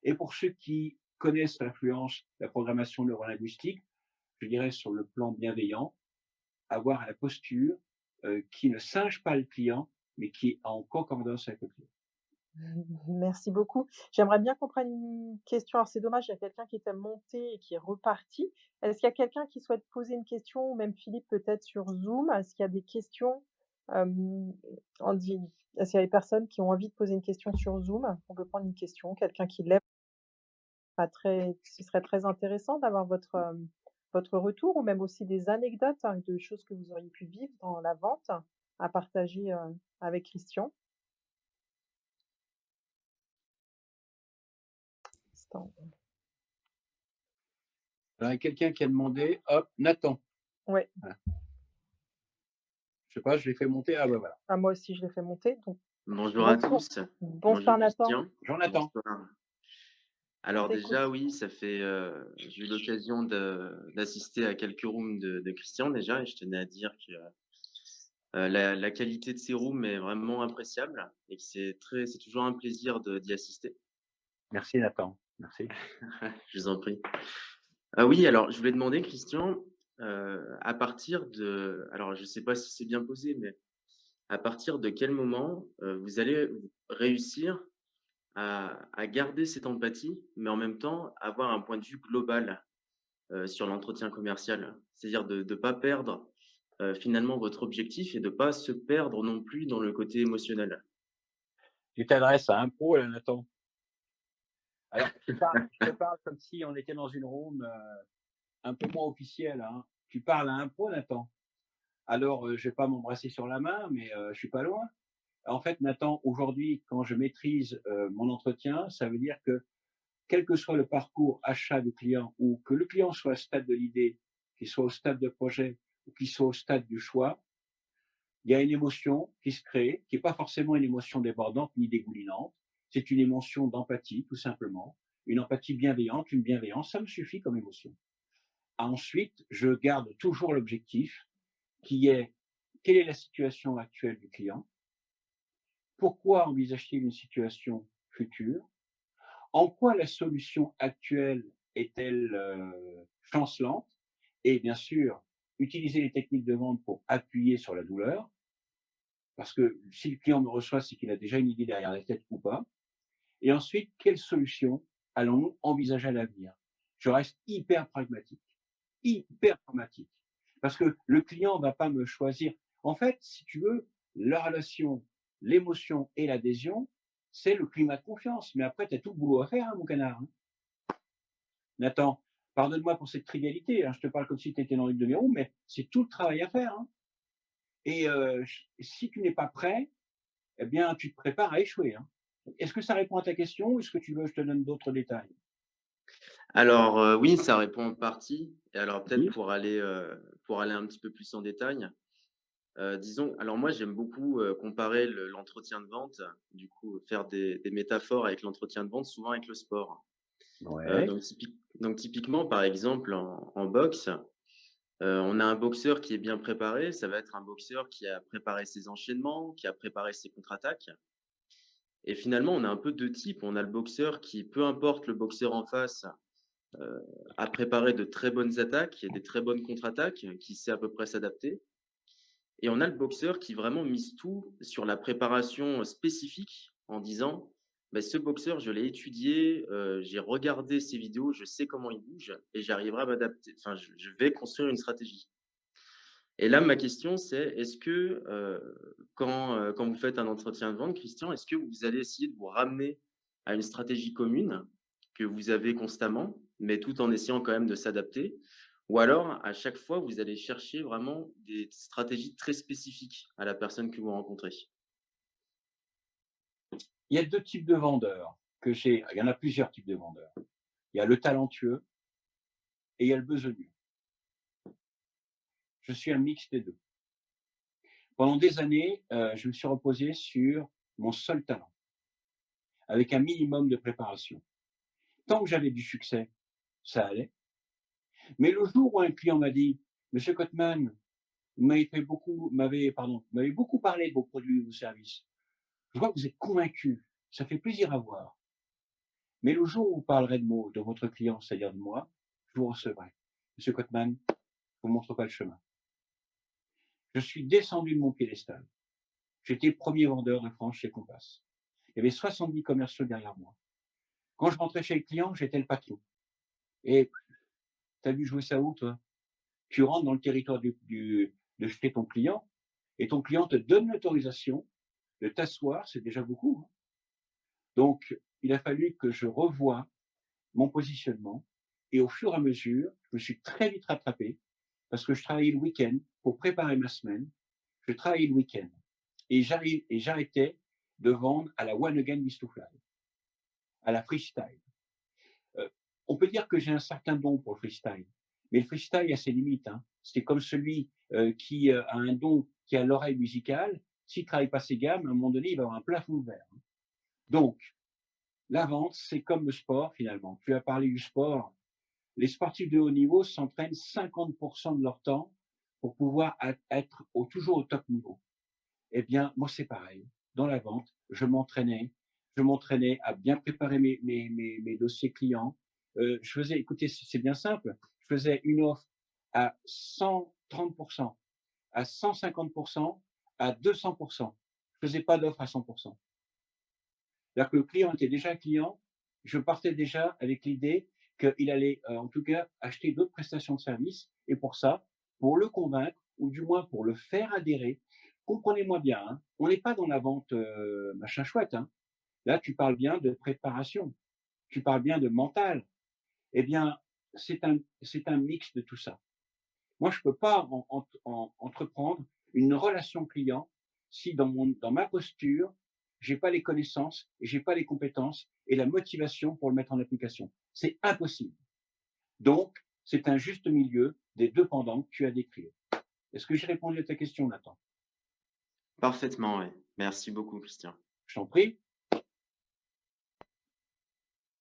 Et pour ceux qui connaissent l'influence de la programmation neurolinguistique, je dirais sur le plan bienveillant, avoir la posture qui ne singe pas le client, mais qui est en concordance avec le client. Merci beaucoup. J'aimerais bien qu'on prenne une question. Alors c'est dommage, il y a quelqu'un qui était monté et qui est reparti. Est-ce qu'il y a quelqu'un qui souhaite poser une question ou même Philippe peut-être sur Zoom? Est-ce qu'il y a des questions, en di est-ce qu'il y a des personnes qui ont envie de poser une question sur Zoom? On peut prendre une question, quelqu'un qui lève pas très ce serait très intéressant d'avoir votre, votre retour ou même aussi des anecdotes, hein, de choses que vous auriez pu vivre dans la vente à partager, avec Christian. Instant. Alors, il y a quelqu'un qui a demandé, hop, Nathan. Ouais. Voilà. Je sais pas, je l'ai fait monter. Ah ben voilà. Ah moi aussi je l'ai fait monter, donc Bonjour à bonsoir. tous. Bonjour Bonsoir Nathan, Christian. Jonathan. Bonsoir. on Alors déjà, t'écoute. oui, ça fait, j'ai eu l'occasion d'assister à quelques rooms de Christian déjà et je tenais à dire que, la qualité de ces rooms est vraiment appréciable et que c'est toujours un plaisir d'y assister. Merci Nathan. Merci. Je vous en prie. Ah oui, alors je voulais demander Christian, à partir alors je sais pas si c'est bien posé, mais à partir de quel moment, vous allez réussir à garder cette empathie, mais en même temps avoir un point de vue global, sur l'entretien commercial. C'est-à-dire de ne pas perdre, finalement votre objectif et de pas se perdre non plus dans le côté émotionnel. Tu t'adresses à un pro là, Nathan. Alors, je te parle comme si on était dans une room un peu moins officielle. Hein. Tu parles à un pro, Nathan. Alors, je vais pas m'embrasser sur la main, mais je suis pas loin. En fait, Nathan, aujourd'hui, quand je maîtrise mon entretien, ça veut dire que quel que soit le parcours achat du client ou que le client soit au stade de l'idée, qu'il soit au stade de projet ou qu'il soit au stade du choix, il y a une émotion qui se crée, qui n'est pas forcément une émotion débordante ni dégoulinante. C'est une émotion d'empathie, tout simplement. Une empathie bienveillante, une bienveillance, ça me suffit comme émotion. Ensuite, je garde toujours l'objectif qui est quelle est la situation actuelle du client, pourquoi envisage-t-il une situation future, en quoi la solution actuelle est-elle chancelante, et bien sûr, utiliser les techniques de vente pour appuyer sur la douleur, parce que si le client me reçoit, c'est qu'il a déjà une idée derrière la tête ou pas. Et ensuite, quelle solution allons-nous envisager à l'avenir? Je reste hyper pragmatique. Parce que le client ne va pas me choisir. En fait, si tu veux, la relation, l'émotion et l'adhésion, c'est le climat de confiance. Mais après, tu as tout le boulot à faire, hein, mon canard. Hein. Nathan, pardonne-moi pour cette trivialité. Hein, je te parle comme si tu étais dans une de mes roues, mais c'est tout le travail à faire. Hein. Et si tu n'es pas prêt, eh bien, tu te prépares à échouer. Hein. Est-ce que ça répond à ta question ou est-ce que tu veux que je te donne d'autres détails? Alors, oui, ça répond en partie et alors peut-être Oui. pour aller un petit peu plus en détail, disons alors moi j'aime beaucoup, comparer l'entretien de vente, du coup, faire des métaphores avec l'entretien de vente, souvent avec le sport. Ouais. Donc typiquement, par exemple, en boxe, On a un boxeur qui est bien préparé, ça va être un boxeur qui a préparé ses enchaînements, qui a préparé ses contre-attaques et finalement, on a un peu 2 types. On a le boxeur qui, peu importe le boxeur en face, heu, a préparé de très bonnes attaques et des très bonnes contre-attaques, qui sait à peu près s'adapter et on a le boxeur qui vraiment mise tout sur la préparation spécifique en disant: «Beh, ce boxeur, je l'ai étudié, j'ai regardé ses vidéos, je sais comment il bouge et j'arriverai à m'adapter. Enfin, je vais construire une stratégie». Et là, ma question, c'est est-ce que, quand vous faites un entretien de vente, Christian, est-ce que vous allez essayer de vous ramener à une stratégie commune que vous avez constamment, mais tout en essayant quand même de s'adapter? Ou alors, à chaque fois, vous allez chercher vraiment des stratégies très spécifiques à la personne que vous rencontrez? Il y a 2 types de vendeurs que j'ai. Il y en a plusieurs types de vendeurs. Il y a le talentueux et il y a le besogneux. Je suis un mix des 2. Pendant des années, je me suis reposé sur mon seul talent, avec un minimum de préparation. Tant que j'avais du succès, ça allait. Mais le jour où un client m'a dit: «Monsieur Cotman, vous m'avez beaucoup parlé de vos produits et vos services. Je vois que vous êtes convaincu, ça fait plaisir à voir. Mais le jour où vous parlerez de votre client, c'est-à-dire de moi, je vous recevrai. Monsieur Cotman, je vous montre pas le chemin». Je suis descendu de mon piédestal. J'étais premier vendeur de France chez Compass. Il y avait 70 commerciaux derrière moi. Quand je rentrais chez le client, j'étais le patron. Et tu as vu jouer ça où, toi? Tu rentres dans le territoire de chez ton client et ton client te donne l'autorisation de t'asseoir, c'est déjà beaucoup, hein. Donc, il a fallu que je revoie mon positionnement et au fur et à mesure, je me suis très vite rattrapé parce que je travaillais le week-end pour préparer ma semaine. Je travaillais le week-end et j'arrêtais de vendre à la one again is to fly, à la freestyle. Euh, on peut dire que j'ai un certain don pour le freestyle, mais le freestyle a ses limites, hein. C'est comme celui qui a un don, qui a l'oreille musicale. S'il ne travaille pas ses gammes, à un moment donné, il va avoir un plafond de verre. Donc, la vente, c'est comme le sport finalement. Tu as parlé du sport. Les sportifs de haut niveau s'entraînent 50% de leur temps pour pouvoir être toujours au top niveau. Eh bien, moi, c'est pareil. Dans la vente, je m'entraînais à bien préparer mes dossiers clients. Je faisais, écoutez, c'est bien simple. Je faisais une offre à 130%, à 150%, à 200%. Je faisais pas d'offre à 100%. C'est-à-dire que le client était déjà client. Je partais déjà avec l'idée qu'il allait, en tout cas, acheter d'autres prestations de services. Et pour ça, pour le convaincre, ou du moins pour le faire adhérer, comprenez-moi bien, hein, on n'est pas dans la vente machin chouette, hein. Là, tu parles bien de préparation, tu parles bien de mental. Eh bien, c'est un mix de tout ça. Moi, je ne peux pas entreprendre une relation client si dans ma posture, j'ai pas les connaissances et j'ai pas les compétences et la motivation pour le mettre en application. C'est impossible. Donc, c'est un juste milieu des 2 pendants que tu as décrits. Est-ce que j'ai répondu à ta question, Nathan? Parfaitement, oui. Merci beaucoup, Christian. Je t'en prie.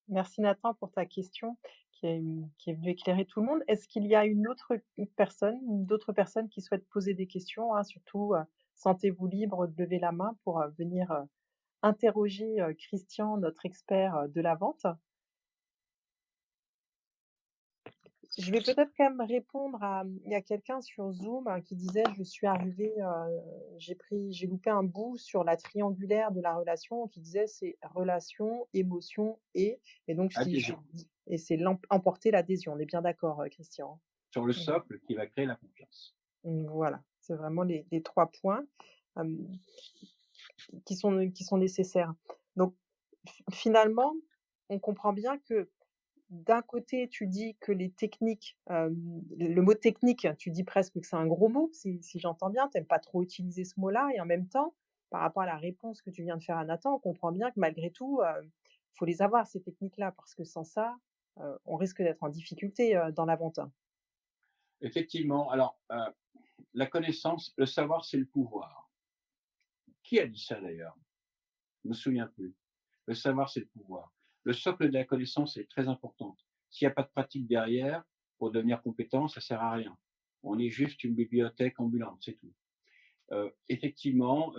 Merci Nathan pour ta question qui est venue éclairer tout le monde. Est-ce qu'il y a d'autres personnes qui souhaitent poser des questions, hein? Surtout, sentez-vous libre de lever la main pour, venir, interroger, Christian, notre expert, de la vente. Je vais peut-être quand même répondre il y a quelqu'un sur Zoom, qui disait: «Je suis arrivé, j'ai loupé un bout sur la triangulaire de la relation», qui disait: «C'est relation, émotion et donc si je Adhésion. dis» et c'est emporter l'adhésion. On est bien d'accord, Christian, Sur le hein? socle qui va créer la confiance. Voilà, c'est vraiment les 3 points, hem, qui sont nécessaires. Donc finalement, on comprend bien que d'un côté, tu dis que les techniques, le mot technique, tu dis presque que c'est un gros mot, si j'entends bien. Tu aimes pas trop utiliser ce mot-là et en même temps, par rapport à la réponse que tu viens de faire à Nathan, on comprend bien que malgré tout, faut les avoir ces techniques-là parce que sans ça, on risque d'être en difficulté, dans la vente. Effectivement, alors, la connaissance, le savoir, c'est le pouvoir. Qui a dit ça d'ailleurs? Je me souviens plus. Le savoir, c'est le pouvoir. Le socle de la connaissance est très important. S'il n'y a pas de pratique derrière, pour devenir compétent, ça sert à rien. On est juste une bibliothèque ambulante, c'est tout. Effectivement,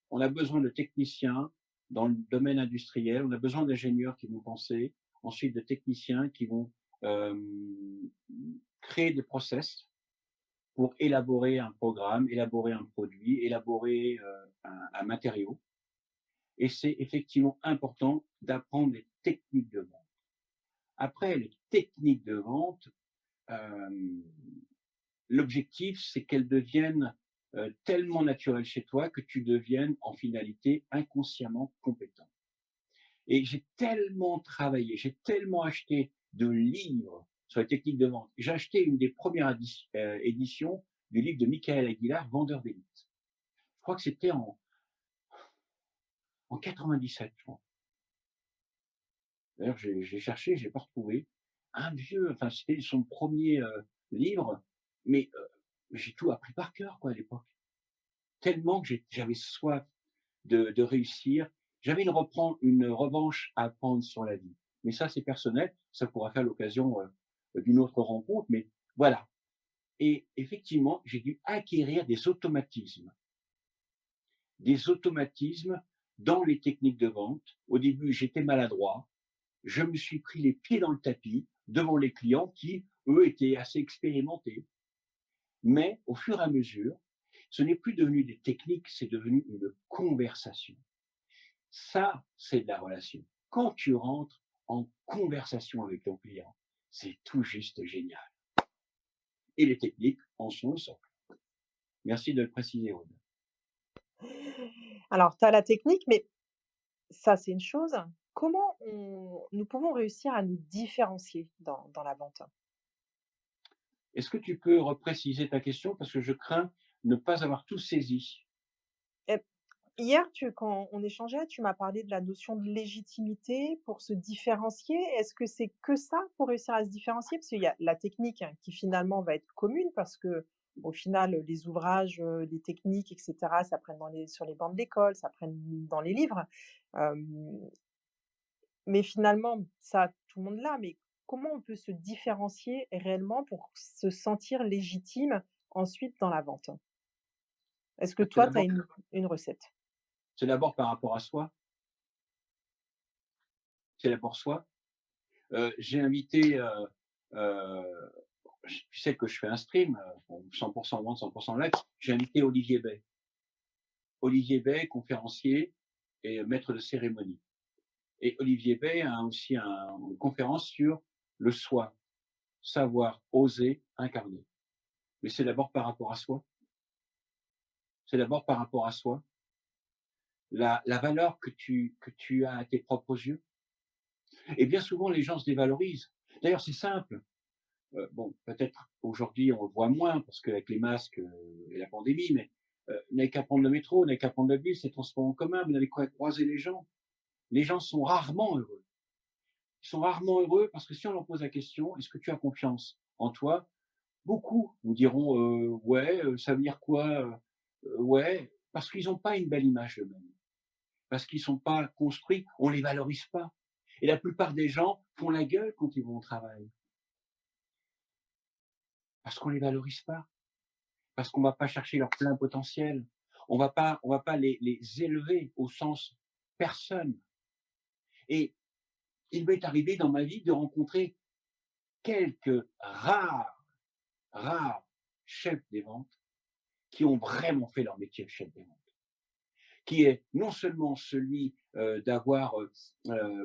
on a besoin de techniciens dans le domaine industriel, on a besoin d'ingénieurs qui vont penser, ensuite de techniciens qui vont, hem, créer des process pour élaborer un programme, élaborer un produit, élaborer, un matériau et c'est effectivement important d'apprendre les techniques de vente. Après les techniques de vente, hem l'objectif, c'est qu'elles deviennent, tellement naturelles chez toi que tu deviennes en finalité inconsciemment compétent. Et j'ai tellement travaillé, j'ai tellement acheté de livres sur les techniques de vente. J'ai acheté une des premières éditions du livre de Michael Aguilar, Vendeur d'élite. Je crois que c'était en 97, je crois. D'ailleurs, j'ai cherché, j'ai pas retrouvé. Un vieux, enfin, c'était son premier livre, mais j'ai tout appris par cœur, quoi, à l'époque. Tellement que j'avais soif de réussir. J'avais une revanche à prendre sur la vie. Mais ça, c'est personnel. Ça pourra faire l'occasion d'une autre rencontre. Mais voilà. Et effectivement, j'ai dû acquérir des automatismes dans les techniques de vente. Au début, j'étais maladroit. Je me suis pris les pieds dans le tapis devant les clients qui, eux, étaient assez expérimentés. Mais au fur et à mesure, ce n'est plus devenu des techniques, c'est devenu une conversation. Ça, c'est de la relation. Quand tu rentres en conversation avec ton client, c'est tout juste génial. Et les techniques en sont le socle. Merci de le préciser, Aude. Alors, tu as la technique, mais ça, c'est une chose. Comment nous pouvons réussir à nous différencier dans la vente? Est-ce que tu peux repréciser ta question parce que je crains ne pas avoir tout saisi? Et hier, quand on échangeait, tu m'as parlé de la notion de légitimité pour se différencier. Est-ce que c'est que ça pour réussir à se différencier? Parce qu'il y a la technique hein, qui finalement va être commune parce que au final, les ouvrages, les techniques, et cetera, ça prenne sur les bancs de l'école, ça prenne dans les livres. Hem, mais finalement, ça, tout le monde l'a, mais comment on peut se différencier réellement pour se sentir légitime ensuite dans la vente? Est-ce que C'est toi, tu as d'abord une recette? c'est d'abord par rapport à soi, c'est d'abord soi. J'ai invité, heu, tu sais que je fais un stream, 100 vente, 100 likes. J'ai invité Olivier Bay. Olivier Bay, conférencier et maître de cérémonie. Et Olivier Bay a aussi une conférence sur le soi, savoir oser incarner. Mais c'est d'abord par rapport à soi. C'est d'abord par rapport à soi. La valeur que tu as à tes propres yeux. Et bien souvent, les gens se dévalorisent. D'ailleurs, c'est simple. Bon, peut-être aujourd'hui, on le voit moins parce qu'avec les masques et la pandémie, mais vous n'avez qu'à prendre le métro, vous n'avez qu'à prendre le bus, les transports en commun, vous n'avez qu'à croiser les gens. Les gens sont rarement heureux. Ils sont rarement heureux parce que si on leur pose la question: «Est-ce que tu as confiance en toi?» beaucoup nous diront: «Ouais, ça veut dire quoi, ouais», parce qu'ils ont pas une belle image d'eux-mêmes, parce qu'ils sont pas construits, on les valorise pas et la plupart des gens font la gueule quand ils vont au travail, parce qu'on les valorise pas, parce qu'on va pas chercher leur plein potentiel. On va pas les élever au sens personne et il m'est arrivé dans ma vie de rencontrer quelques rares chefs des ventes qui ont vraiment fait leur métier de chef des ventes. Qui est non seulement celui d'avoir,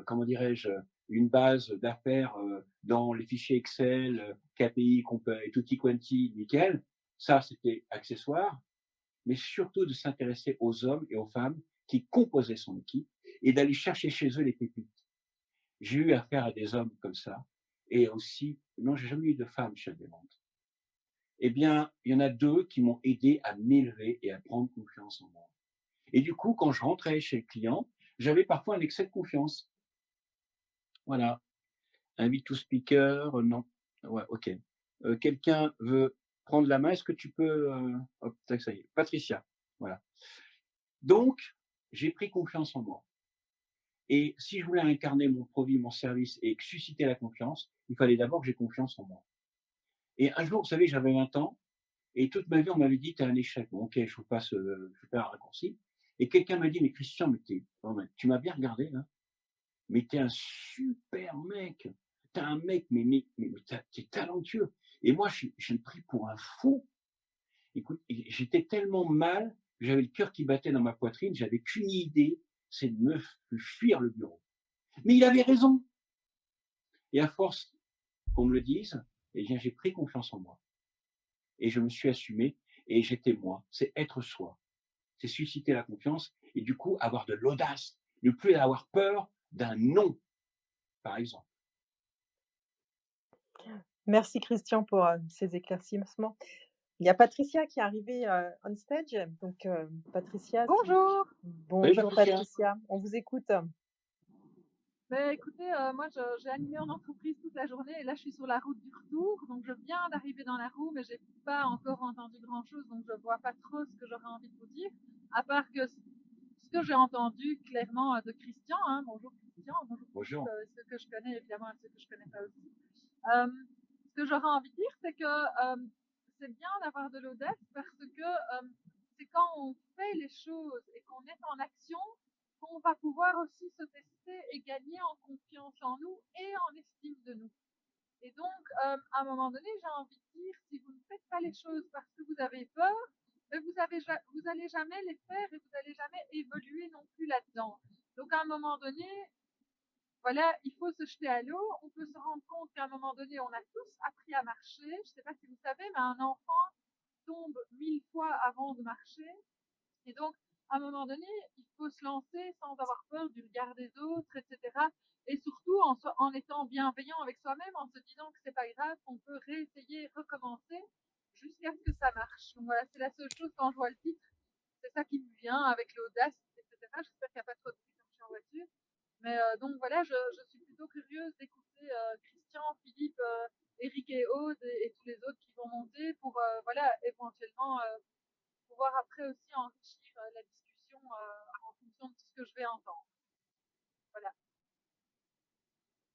comment dirais-je, une base d'affaires dans les fichiers Excel, KPI, et tutti quanti, nickel, ça c'était accessoire, mais surtout de s'intéresser aux hommes et aux femmes qui composaient son équipe et d'aller chercher chez eux les pépites. J'ai eu affaire à des hommes comme ça et aussi, non, j'ai jamais eu de femme chef des ventes. Eh bien, il y en a 2 qui m'ont aidé à m'élever et à prendre confiance en moi. Et du coup, quand je rentrais chez le client, j'avais parfois un excès de confiance. Voilà. Invite to speaker, non. Ouais, OK. Quelqu'un veut prendre la main, est-ce que tu peux, hop, tac, ça y est. Patricia, voilà. Donc, j'ai pris confiance en moi et si je voulais incarner mon produit, mon service et susciter la confiance, il fallait d'abord que j'ai confiance en moi Et un jour, vous savez, j'avais 20 ans et toute ma vie, on m'avait dit: «Tu es un échec». Bon, OK, je fais un raccourci et quelqu'un m'a dit: «Mais Christian, mais tu m'as bien regardé là, mais tu es un super mec. Tu es un mec, mais tu es talentueux». Et moi, je me pris pour un fou. Écoute, j'étais tellement mal, j'avais le cœur qui battait dans ma poitrine, j'avais qu'une idée, c'est de me fuir le bureau. Mais il avait raison. Et à force qu'on me le dise, eh bien, j'ai pris confiance en moi et je me suis assumé et j'étais moi. C'est être soi, c'est susciter la confiance et du coup avoir de l'audace, ne plus avoir peur d'un non, par exemple. Merci Christian pour, ces éclaircissements. Il y a Patricia qui est arrivée, on stage. Donc, Patricia, si Bonjour. Salut bonjour Patricia. Patricia, on vous écoute. Ben écoutez, moi j'ai animé en entreprise toute la journée et là je suis sur la route du retour, donc je viens d'arriver dans la roue, mais j'ai pas encore entendu grand-chose, donc je vois pas trop ce que j'aurais envie de vous dire, à part que ce que j'ai entendu clairement de Christian, hein, bonjour Christian, bonjour Bonjour. ceux que je connais évidemment et ceux que je connais pas aussi. Ce que j'aurais envie de dire, c'est que c'est bien d'avoir de l'audace parce que c'est quand on fait les choses et qu'on est en action qu'on va pouvoir aussi se tester et gagner en confiance en nous et en estime de nous. Et donc, à un moment donné, j'ai envie de dire, si vous ne faites pas les choses parce que vous avez peur, ben vous allez jamais les faire et vous allez jamais évoluer non plus là-dedans. Donc, à un moment donné, voilà, il faut se jeter à l'eau. On peut se rendre compte qu'à un moment donné, on a tous appris à marcher. Je ne sais pas si vous savez, mais un enfant tombe 1000 fois avant de marcher. Et donc, à un moment donné, il faut se lancer sans avoir peur du regard des autres, etc. Et surtout en étant bienveillant avec soi-même, en se disant que c'est pas grave, qu'on peut réessayer, recommencer jusqu'à ce que ça marche. Donc voilà, c'est la seule chose quand je vois le titre, c'est ça qui me vient avec l'audace, etc. J'espère qu'il n'y a pas trop de bruit comme je suis en voiture. Mais donc voilà, je suis plutôt curieuse d'écouter Christian, Philippe, Eric et Aude et tous les autres qui vont monter pour voilà, éventuellement pouvoir après aussi enrichir la discussion en fonction de ce que je vais entendre. Voilà.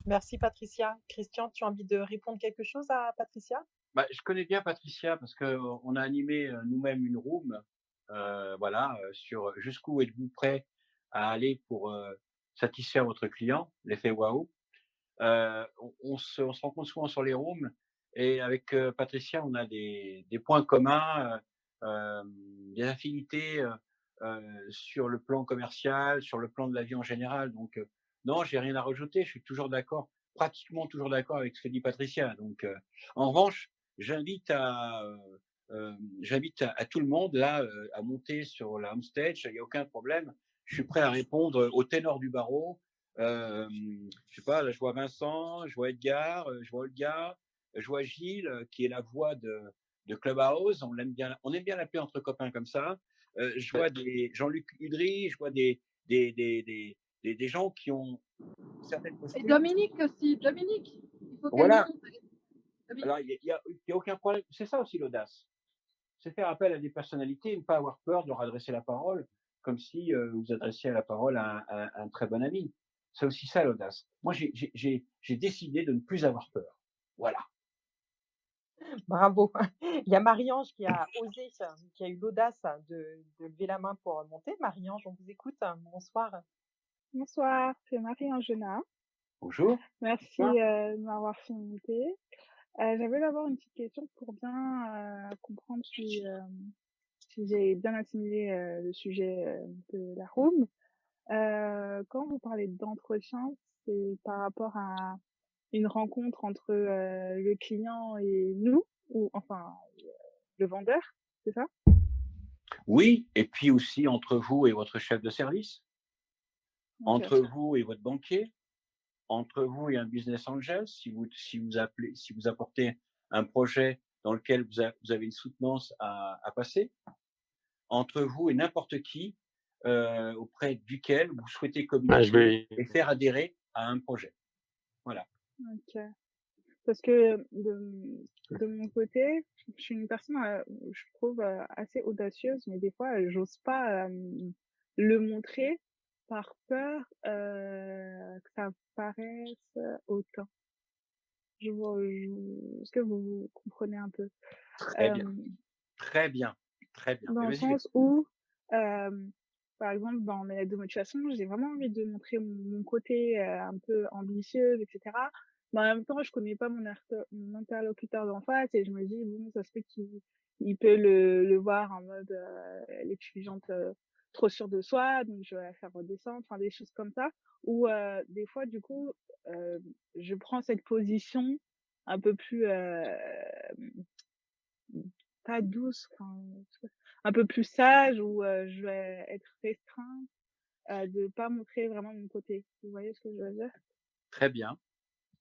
Merci Patricia. Christian, tu as envie de répondre quelque chose à Patricia? Bah, je connais bien Patricia parce qu'on a animé nous-mêmes une room, voilà, sur jusqu'où êtes-vous prêt à aller pour satisfaire votre client, l'effet waouh. On se rencontre souvent sur les rooms et avec Patricia, on a des points communs, des affinités sur le plan commercial, sur le plan de la vie en général. Donc, non, j'ai rien à rajouter. Je suis toujours d'accord, pratiquement toujours d'accord avec ce que dit Patricia. Donc, en revanche, j'invite à, à tout le monde là à monter sur la home stage. Il n'y a aucun problème. Je suis prêt à répondre au ténor du barreau. Je sais pas, là, je vois Vincent, je vois Edgar, je vois Olga, je vois Gilles, qui est la voix de Clubhouse. On aime bien l'appeler entre copains comme ça. Je vois des Jean-Luc Udry, je vois des gens qui ont certaines Et postures. Dominique aussi, Dominique, il faut qu'elle Voilà. monte. Dominique. Alors, il y a aucun problème. C'est ça aussi l'audace. C'est faire appel à des personnalités et ne pas avoir peur de leur adresser la parole, comme si vous adressiez la parole à un très bon ami. C'est aussi ça l'audace. Moi, j'ai décidé de ne plus avoir peur. Voilà. Bravo. Il y a Marie-Ange qui a osé, qui a eu l'audace de lever la main pour monter. Marie-Ange, on vous écoute. Bonsoir. Bonsoir, c'est Marie-Angela. Bonjour. Merci Bonsoir. de m'avoir fait inviter. J'avais d'abord une petite question pour bien comprendre si j'ai bien assimilé le sujet de la room. Quand vous parlez d'entretien, c'est par rapport à une rencontre entre le client et nous, ou enfin le vendeur, c'est ça? Oui, et puis aussi entre vous et votre chef de service, Ok. entre vous et votre banquier, entre vous et un business angel, si vous apportez un projet dans lequel vous avez une soutenance à passer, entre vous et n'importe qui auprès duquel vous souhaitez communiquer et faire adhérer à un projet. Voilà. Ok. Parce que de mon côté, je suis une personne, je trouve, assez audacieuse, mais des fois, j'ose pas le montrer par peur que ça paraisse autant. Est-ce que vous comprenez un peu? Très bien, Hem, très bien, très bien. Mais Dans le vas-y, sens où, hem, par exemple, dans mes lettres de motivation, j'ai vraiment envie de montrer mon côté, un peu ambitieuse et cetera. Mais en même temps, je connais pas mon interlocuteur d'en face et je me dis: «Bon, ça se peut qu'il peut le voir en mode, l'étudiante, trop sûre de soi, donc je vais la faire redescendre», enfin des choses comme ça. Ou des fois, du coup, je prends cette position un peu plus, pas douce, enfin, un peu plus sage où, je vais être restreinte, de pas montrer vraiment mon côté. Vous voyez ce que je veux dire? très bien.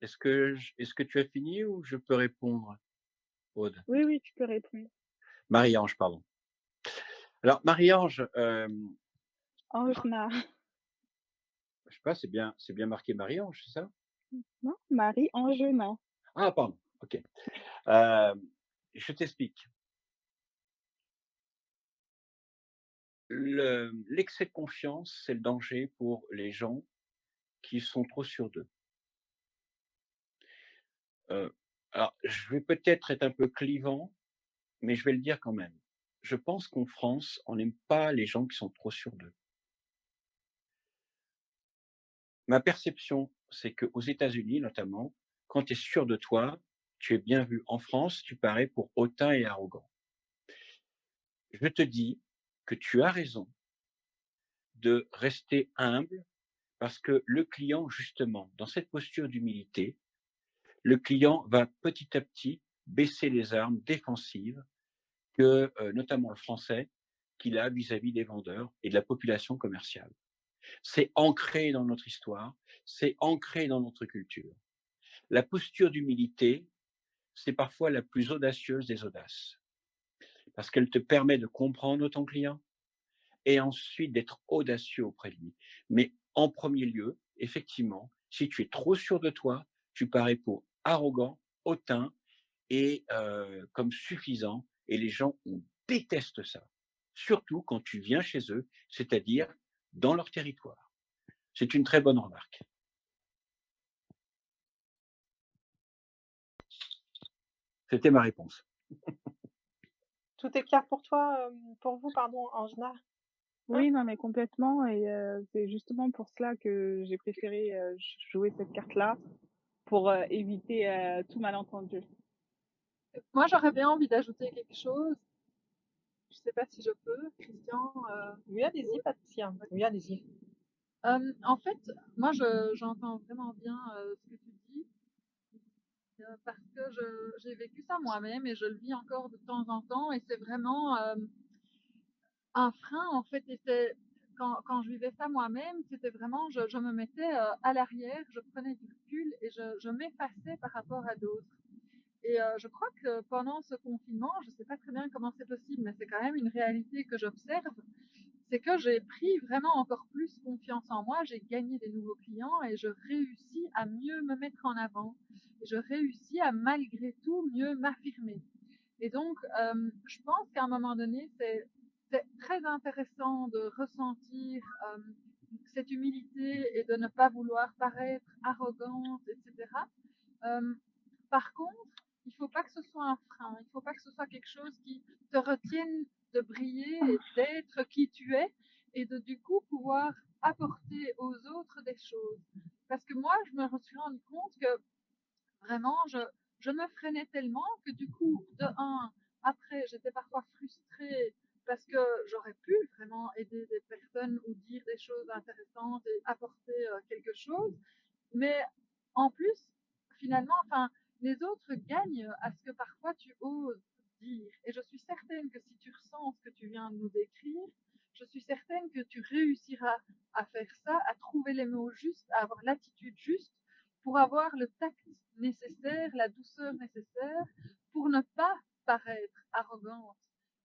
Est-ce que tu as fini ou je peux répondre, Aude? Oui, oui, tu peux répondre. Marie-Ange, pardon. Alors Marie-Ange, Anjena. je sais pas, c'est bien marqué Marie-Ange, c'est ça? Non, Marie Anjena. Ah pardon, OK. Hem, je t'explique. L'excès de confiance, c'est le danger pour les gens qui sont trop sûrs d'eux. Heu, alors je vais peut-être être un peu clivant, mais je vais le dire quand même. Je pense qu'en France, on n'aime pas les gens qui sont trop sûrs d'eux. Ma perception, c'est qu'aux États-Unis notamment, quand tu es sûr de toi, tu es bien vu. En France, tu parais pour hautain et arrogant. Je te dis que tu as raison de rester humble parce que le client, justement, dans cette posture d'humilité, le client va petit à petit baisser les armes défensives que, notamment le français, qu'il a vis-à-vis des vendeurs et de la population commerciale. C'est ancré dans notre histoire, c'est ancré dans notre culture. La posture d'humilité, c'est parfois la plus audacieuse des audaces, parce qu'elle te permet de comprendre ton client et ensuite d'être audacieux auprès de lui. Mais en premier lieu, effectivement, si tu es trop sûr de toi, tu parais pour arrogant, hautain et comme suffisant, et les gens, on déteste ça. Surtout quand tu viens chez eux, c'est-à-dire dans leur territoire. C'est une très bonne remarque. C'était ma réponse. Tout est clair pour toi, pour vous, pardon, Angena? Hein? Oui, non, mais complètement et c'est justement pour cela que j'ai préféré, jouer cette carte-là pour, éviter, tout malentendu. Moi, j'aurais bien envie d'ajouter quelque chose. Je sais pas si je peux, Christian. Oui, allez-y, Patricia. Oui, allez-y. En fait, moi, j'entends vraiment bien ce que tu dis parce que j'ai vécu ça moi-même et je le vis encore de temps en temps et c'est vraiment un frein en fait. Et quand je vivais ça moi-même, c'était vraiment, je me mettais à l'arrière, je prenais du recul et je m'effaçais par rapport à d'autres. Et je crois que pendant ce confinement, je ne sais pas très bien comment c'est possible, mais c'est quand même une réalité que j'observe, c'est que j'ai pris vraiment encore plus confiance en moi, j'ai gagné des nouveaux clients et je réussis à mieux me mettre en avant. Et je réussis à malgré tout mieux m'affirmer. Et donc, je pense qu'à un moment donné, c'est très intéressant de ressentir cette humilité et de ne pas vouloir paraître arrogante, etc. Euh, Par contre, il ne faut pas que ce soit un frein, il ne faut pas que ce soit quelque chose qui te retienne de briller et d'être qui tu es et de du coup pouvoir apporter aux autres des choses. Parce que moi, je me suis rendu compte que vraiment, je me freinais tellement que du coup, de un, après, j'étais parfois frustrée parce que j'aurais pu vraiment aider des personnes ou dire des choses intéressantes et apporter quelque chose. Mais en plus, finalement, enfin, les autres gagnent à ce que parfois tu oses dire. Et je suis certaine que si tu ressens ce que tu viens de nous décrire, je suis certaine que tu réussiras à faire ça, à trouver les mots justes, à avoir l'attitude juste pour avoir le tact nécessaire, la douceur nécessaire pour ne pas paraître arrogante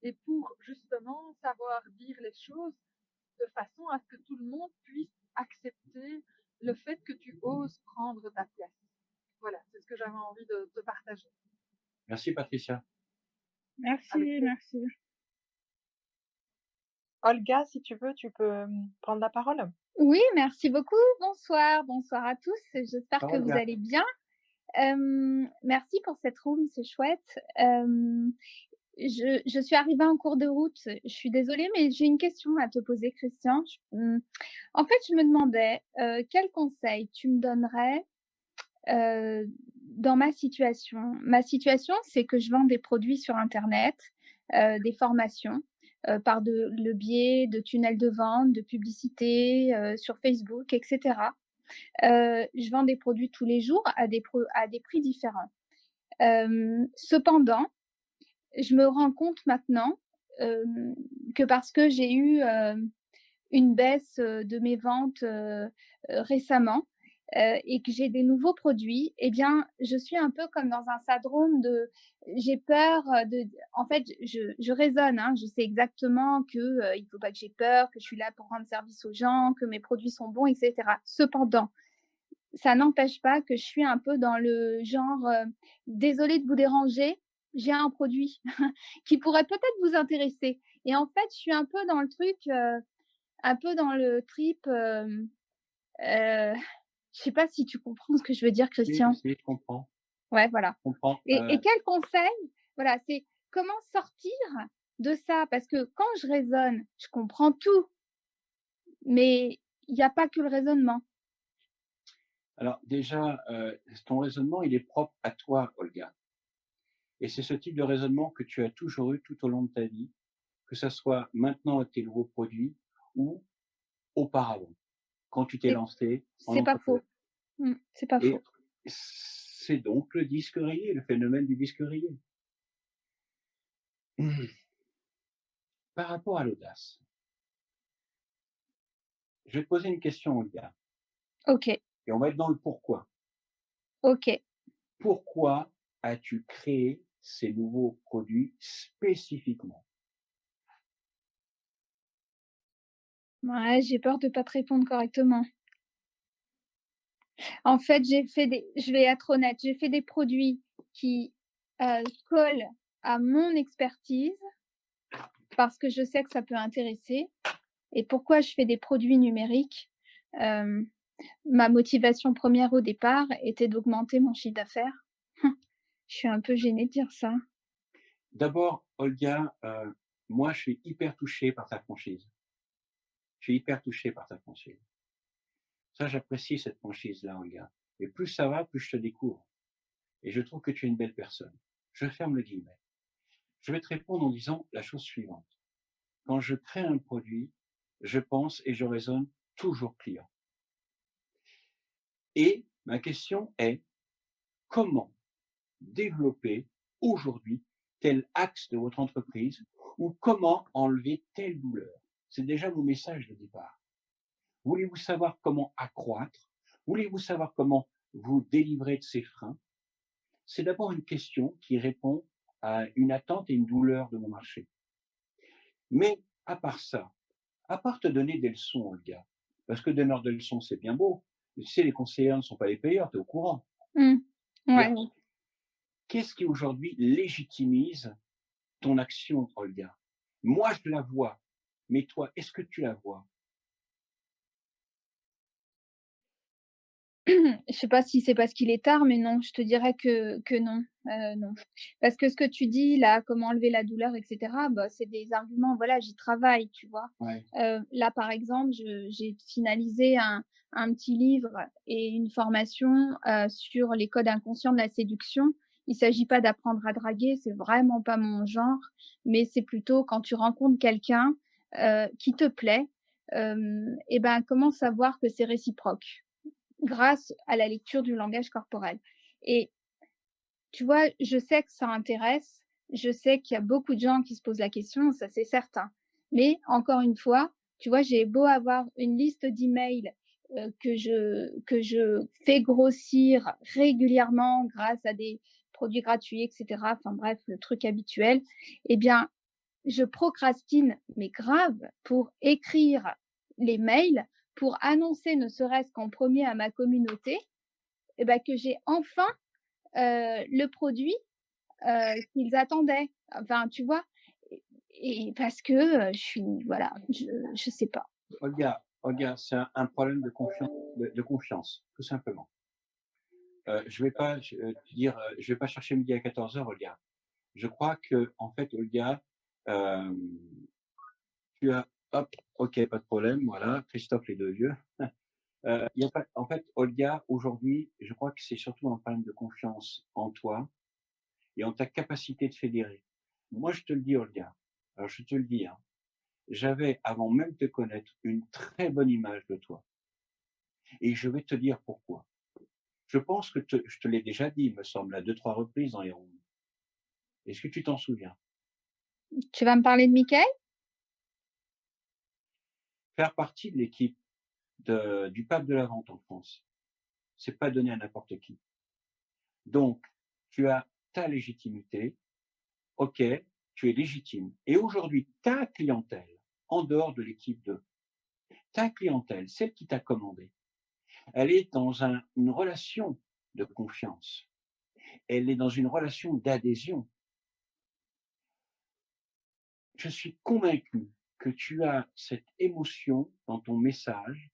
et pour justement savoir dire les choses de façon à ce que tout le monde puisse accepter le fait que tu oses prendre ta place. Voilà, c'est ce que j'avais envie de te partager. Merci Patricia. Avec Merci, plaisir. merci. Olga, si tu veux, tu peux, prendre la parole? Oui, merci beaucoup. Bonsoir, bonsoir à tous. J'espère que vous Olga. allez bien. Merci pour cette room, c'est chouette. Je suis arrivée en cours de route. Je suis désolée, mais j'ai une question à te poser, Christian. En fait, je me demandais, quel conseil tu me donnerais, dans ma situation? Ma situation, c'est que je vends des produits sur internet, des formations, par le biais de tunnels de vente, de publicités, sur Facebook et cetera. Je vends des produits tous les jours à des prix différents. Cependant, je me rends compte maintenant, que parce que j'ai eu, une baisse, de mes ventes, récemment, et que j'ai des nouveaux produits, eh bien, je suis un peu comme dans un syndrome de j'ai peur, en fait, je raisonne, hein, je sais exactement que, il faut pas que j'ai peur, que je suis là pour rendre service aux gens, que mes produits sont bons et cetera. Cependant, ça n'empêche pas que je suis un peu dans le genre, «Désolée de vous déranger, j'ai un produit qui pourrait peut-être vous intéresser» et en fait, je suis un peu dans le truc, un peu dans le trip, je sais pas si tu comprends ce que je veux dire, Si, Christian? si, je comprends. Ouais, voilà. Je comprends. Et quel conseil, voilà, c'est comment sortir de ça? Parce que quand je raisonne, je comprends tout, mais il y a pas que le raisonnement. Alors déjà, ton raisonnement, il est propre à toi, Olga. Et c'est ce type de raisonnement que tu as toujours eu tout au long de ta vie, que ça soit maintenant avec tes nouveaux produits ou auparavant, quand tu t'es C'est lancé en c'est pas entrepreneur. faux. C'est pas Et faux. c'est donc le disque rayé, le phénomène du disque rayé. Par rapport à l'audace, je vais te poser une question, Olga, OK, et on va être dans le pourquoi. OK. Pourquoi as-tu créé ces nouveaux produits spécifiquement? Ouais, j'ai peur de pas te répondre correctement. En fait, je vais être honnête, j'ai fait des produits qui, collent à mon expertise parce que je sais que ça peut intéresser et pourquoi je fais des produits numériques? Hem, Ma motivation première au départ était d'augmenter mon chiffre d'affaires. Je suis un peu gênée de dire ça. D'abord, Olga, moi, je suis hyper touché par ta franchise. Je suis hyper touché par ta franchise. Ça, j'apprécie cette franchise-là, Olga. Et plus ça va, plus je te découvre. Et je trouve que tu es une belle personne. Je ferme le guillemet. Je vais te répondre en disant la chose suivante. Quand je crée un produit, je pense et je raisonne toujours client. Et ma question est, comment développer aujourd'hui tel axe de votre entreprise ou comment enlever telle douleur? C'est déjà mon message de départ. Voulez-vous savoir comment accroître? Voulez-vous savoir comment vous délivrer de ces freins? C'est d'abord une question qui répond à une attente et une douleur de mon marché. Mais à part ça, à part te donner des leçons, Olga, parce que donneur de leçons, c'est bien beau. Mais tu sais, les conseillers ne sont pas les payeurs, tu es au courant. Mmh. Ouais, Bien, qu'est-ce qui aujourd'hui légitimise ton action, Olga? Moi, je la vois, mais toi, est-ce que tu la vois? je sais pas si c'est parce qu'il est tard, mais non, je te dirais que non, non. Parce que ce que tu dis là, comment enlever la douleur et cetera, bah, c'est des arguments, voilà, j'y travaille, tu vois? Ouais. Là, par exemple, j'ai finalisé un petit livre et une formation, sur les codes inconscients de la séduction. Il s'agit pas d'apprendre à draguer, c'est vraiment pas mon genre, mais c'est plutôt quand tu rencontres quelqu'un, qui te plaît, et ben, comment savoir que c'est réciproque? Grâce à la lecture du langage corporel et tu vois, je sais que ça intéresse, je sais qu'il y a beaucoup de gens qui se posent la question, ça c'est certain. Mais encore une fois, tu vois, j'ai beau avoir une liste d'emails, que je fais grossir régulièrement grâce à des produits gratuits et cetera, enfin bref, le truc habituel, eh bien, je procrastine, mais grave, pour écrire les mails, pour annoncer ne serait-ce qu'en premier à ma communauté, eh ben, que j'ai enfin, le produit, qu'ils attendaient. Enfin, tu vois? Et parce que, je suis voilà, je sais pas. Olga, c'est un problème de confiance, tout simplement. je vais pas dire, je vais pas chercher midi à 14h, Olga. Je crois que en fait, Olga, hem, tu as hop, OK, pas de problème, voilà, Christophe les 2 vieux. Il y a pas en fait, Olga, aujourd'hui, je crois que c'est surtout un problème de confiance en toi et en ta capacité de fédérer. Moi, je te le dis, Olga, alors je te le dis, hein, j'avais, avant même de te connaître, une très bonne image de toi et je vais te dire pourquoi. Je pense que je te l'ai déjà dit, il me semble, à 2-3 reprises dans les rondes. Est-ce que tu t'en souviens? Tu vas me parler de Michael? Faire partie de l'équipe du pape de la vente en France, c'est pas donné à n'importe qui. Donc, tu as ta légitimité, OK, tu es légitime. Et aujourd'hui, ta clientèle, en dehors de l'équipe de ta clientèle, celle qui t'a commandé, elle est dans une relation de confiance. Elle est dans une relation d'adhésion. Je suis convaincu que tu as cette émotion dans ton message,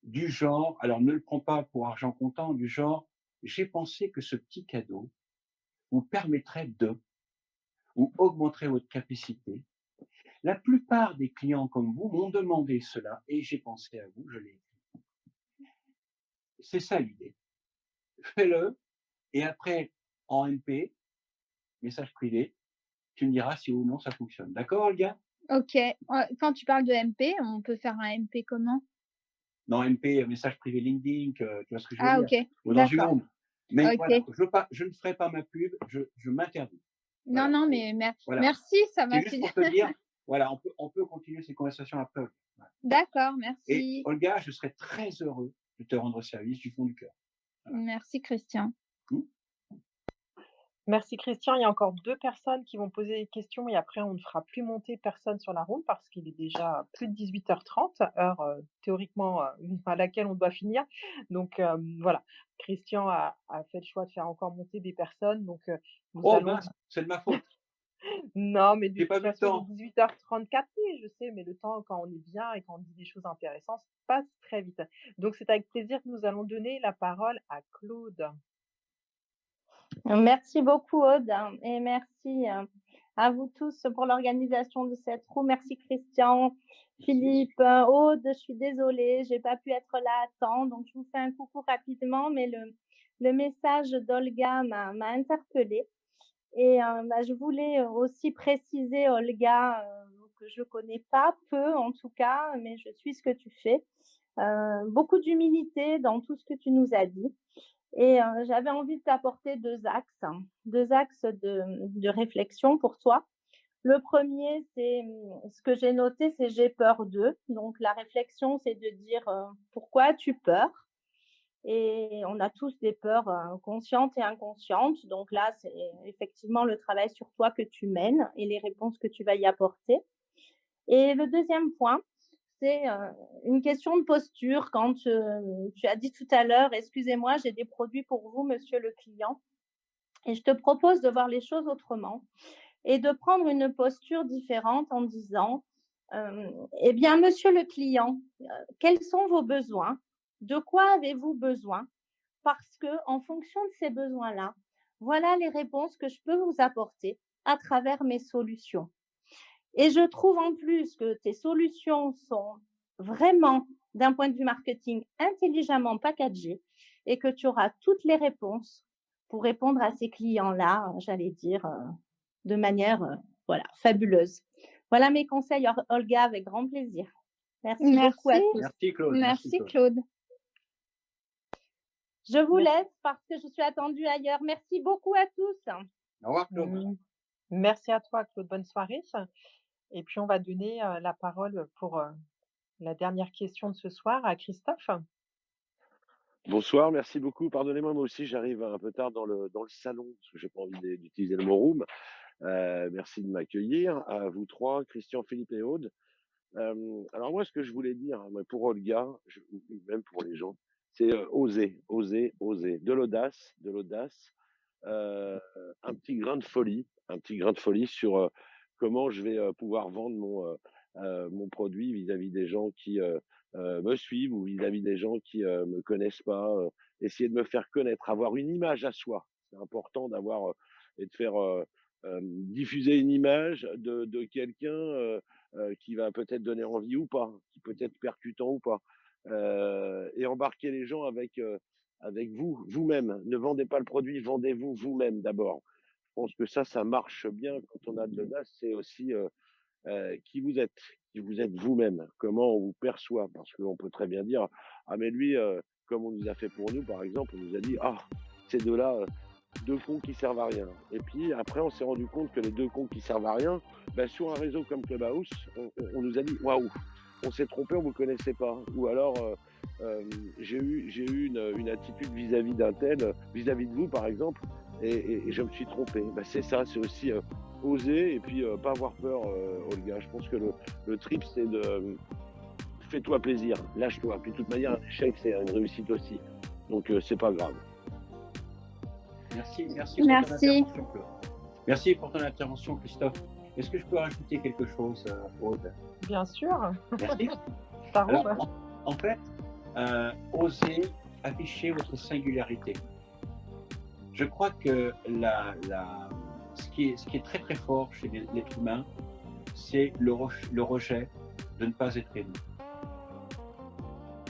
du genre, alors ne le prends pas pour argent comptant, du genre, j'ai pensé que ce petit cadeau vous permettrait de, ou augmenterait votre capacité. La plupart des clients comme vous m'ont demandé cela et j'ai pensé à vous, je l'ai écrit. C'est ça l'idée. Fais-le et après, en MP, message privé, tu me diras si oui ou non ça fonctionne. D'accord, Olga? OK. Quand tu parles de MP, on peut faire un MP comment? Non, MP, message privé LinkedIn, tu vois ce que je veux Ah dire? OK, Ou dans une d'accord. onde. Mais voilà, OK. je ne ferai pas ma pub, je m'interdis. Non, Voilà, non, mais voilà. merci, ça C'est m'a juste fait pour te dire, voilà, on peut continuer ces conversations après. Voilà. d'accord, Et merci. Olga, je serais très heureux de te rendre service du fond du cœur. Voilà. Merci Christian. Mmh. Merci Christian. Il y a encore 2 personnes qui vont poser des questions et après on ne fera plus monter personne sur la room parce qu'il est déjà plus de 18h30, heure, théoriquement, à laquelle on doit finir. Donc, voilà. Christian a fait le choix de faire encore monter des personnes, donc, nous Oh allons mince, c'est de ma faute. non, mais de J'ai toute pas vu le façon, temps. il est 18h34, oui, je sais, mais le temps, quand on est bien et quand on dit des choses intéressantes, passe très vite. Donc c'est avec plaisir que nous allons donner la parole à Claude. Merci beaucoup, Aude, et merci à vous tous pour l'organisation de cette room. Merci, Christian, Philippe, Aude, je suis désolée, j'ai pas pu être là à temps, donc je vous fais un coucou rapidement, mais le message d'Olga m'a interpellée. Et je voulais aussi préciser, Olga, que je connais pas peu en tout cas, mais je suis ce que tu fais. Beaucoup d'humilité dans tout ce que tu nous as dit. Et j'avais envie de t'apporter 2 axes, hein, 2 axes de réflexion pour toi. Le premier, c'est ce que j'ai noté, c'est j'ai peur de. Donc la réflexion, c'est de dire pourquoi as-tu peur? Et on a tous des peurs conscientes et inconscientes. Donc là, c'est effectivement le travail sur toi que tu mènes et les réponses que tu vas y apporter. Et le deuxième point, c'est une question de posture. Quand tu as dit tout à l'heure, excusez-moi, j'ai des produits pour vous, monsieur le client. Et je te propose de voir les choses autrement et de prendre une posture différente en disant, eh bien, monsieur le client, quels sont vos besoins? De quoi avez-vous besoin? Parce que, en fonction de ces besoins-là, voilà les réponses que je peux vous apporter à travers mes solutions. Et je trouve en plus que tes solutions sont vraiment, d'un point de vue marketing, intelligemment packagées et que tu auras toutes les réponses pour répondre à ces clients-là, j'allais dire, de manière voilà, fabuleuse. Voilà mes conseils, Olga, avec grand plaisir. Merci beaucoup à Merci. tous. Merci Claude. Merci Claude. Je vous Merci. laisse parce que je suis attendue ailleurs. Merci beaucoup à tous. Au revoir Claude. Merci à toi Claude, bonne soirée. Et puis on va donner, la parole pour, la dernière question de ce soir à Christophe. Bonsoir, merci beaucoup. Pardonnez-moi, moi aussi, j'arrive un peu tard dans le salon, parce que j'ai pas envie d'utiliser le mot room. Merci de m'accueillir, à vous 3, Christian, Philippe et Aude. Alors moi, ce que je voulais dire, pour Olga, même pour les gens, c'est oser, oser, oser. De l'audace, un petit grain de folie sur comment je vais pouvoir vendre mon produit vis-à-vis des gens qui me suivent ou vis-à-vis des gens qui me connaissent pas, essayer de me faire connaître, avoir une image à soi. C'est important d'avoir et de faire diffuser une image de quelqu'un qui va peut-être donner envie ou pas, qui peut être percutant ou pas, et embarquer les gens avec vous, vous-même. Ne vendez pas le produit, vendez-vous vous-même d'abord. Je pense que ça marche bien quand on a de l'audace. C'est aussi qui vous êtes vous-même, comment on vous perçoit. Parce qu'on peut très bien dire, ah mais lui, comme on nous a fait pour nous, par exemple, on nous a dit, ah, ces deux-là, deux cons qui servent à rien. Et puis après, on s'est rendu compte que les deux cons qui servent à rien, ben, sur un réseau comme Clubhouse, on nous a dit, waouh, on s'est trompé, on vous connaissait pas. Ou alors, j'ai eu une attitude vis-à-vis d'un tel, vis-à-vis de vous, par exemple, et je me suis trompé. Ben, c'est ça, c'est aussi oser et puis pas avoir peur, Olga. Je pense que le trip, c'est de fais-toi plaisir, lâche-toi. Puis de toute manière, un échec, c'est une réussite aussi. Donc, c'est pas grave. Merci pour ton intervention, Claude. Merci pour ton intervention, Christophe. Est-ce que je peux rajouter quelque chose, Aude? Bien sûr. Merci. Par où, Alors, en fait, osez afficher votre singularité. Je crois que ce qui est très très fort chez l'être humain, c'est le rejet de ne pas être aimé.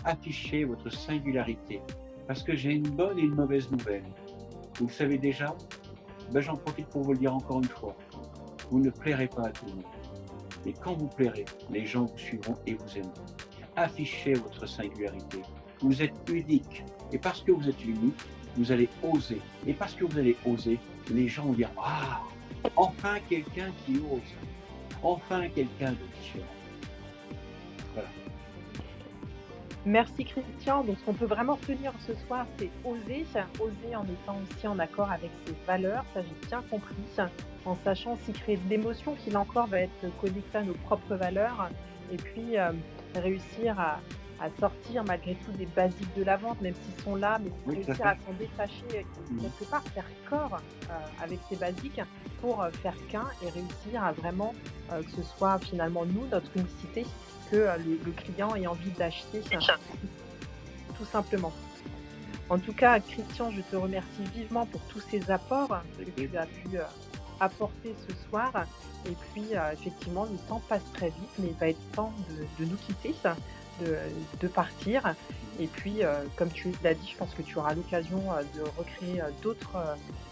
Affichez votre singularité. Parce que j'ai une bonne et une mauvaise nouvelle. Vous le savez déjà, ben j'en profite pour vous le dire encore une fois. Vous ne plairez pas à tout le monde. Et quand vous plairez, les gens vous suivront et vous aimeront. Affichez votre singularité. Vous êtes unique. Et parce que vous êtes unique, vous allez oser. Et parce que vous allez oser, les gens vont dire « Ah, enfin quelqu'un qui ose. Enfin quelqu'un de différent. » Voilà. Merci Christian. Donc ce qu'on peut vraiment retenir ce soir, c'est oser en étant aussi en accord avec ses valeurs, ça j'ai bien compris, en sachant aussi créer de l'émotion qui là encore va être connectée à nos propres valeurs et puis réussir à sortir malgré tout des basiques de la vente, même s'ils sont là, mais réussir à s'en détacher quelque part, faire corps avec ces basiques pour faire qu'un et réussir à vraiment que ce soit finalement nous, notre unicité, que le client ait envie d'acheter, tout simplement. En tout cas, Christian, je te remercie vivement pour tous ces apports que tu as pu apporter ce soir. Et puis, effectivement, le temps passe très vite, mais il va être temps de nous quitter, de partir. Et puis, comme tu l'as dit, je pense que tu auras l'occasion de recréer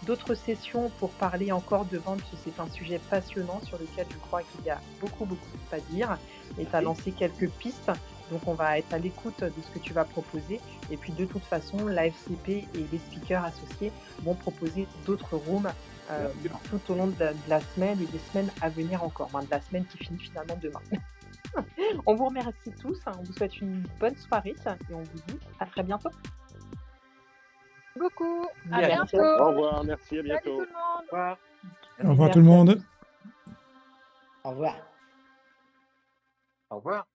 d'autres sessions pour parler encore de vente, parce que c'est un sujet passionnant sur lequel je crois qu'il y a beaucoup à dire. Et tu as lancé quelques pistes, donc on va être à l'écoute de ce que tu vas proposer. Et puis de toute façon, la FCP et les speakers associés vont proposer d'autres rooms tout au long de la semaine et des semaines à venir encore, de la semaine qui finit finalement demain. On vous remercie tous, on vous souhaite une bonne soirée et on vous dit à très bientôt. Beaucoup. À À bientôt. bientôt. Au revoir, merci, à Salut bientôt. tout le monde. Au revoir. Au revoir tout le monde. Au revoir. Au revoir.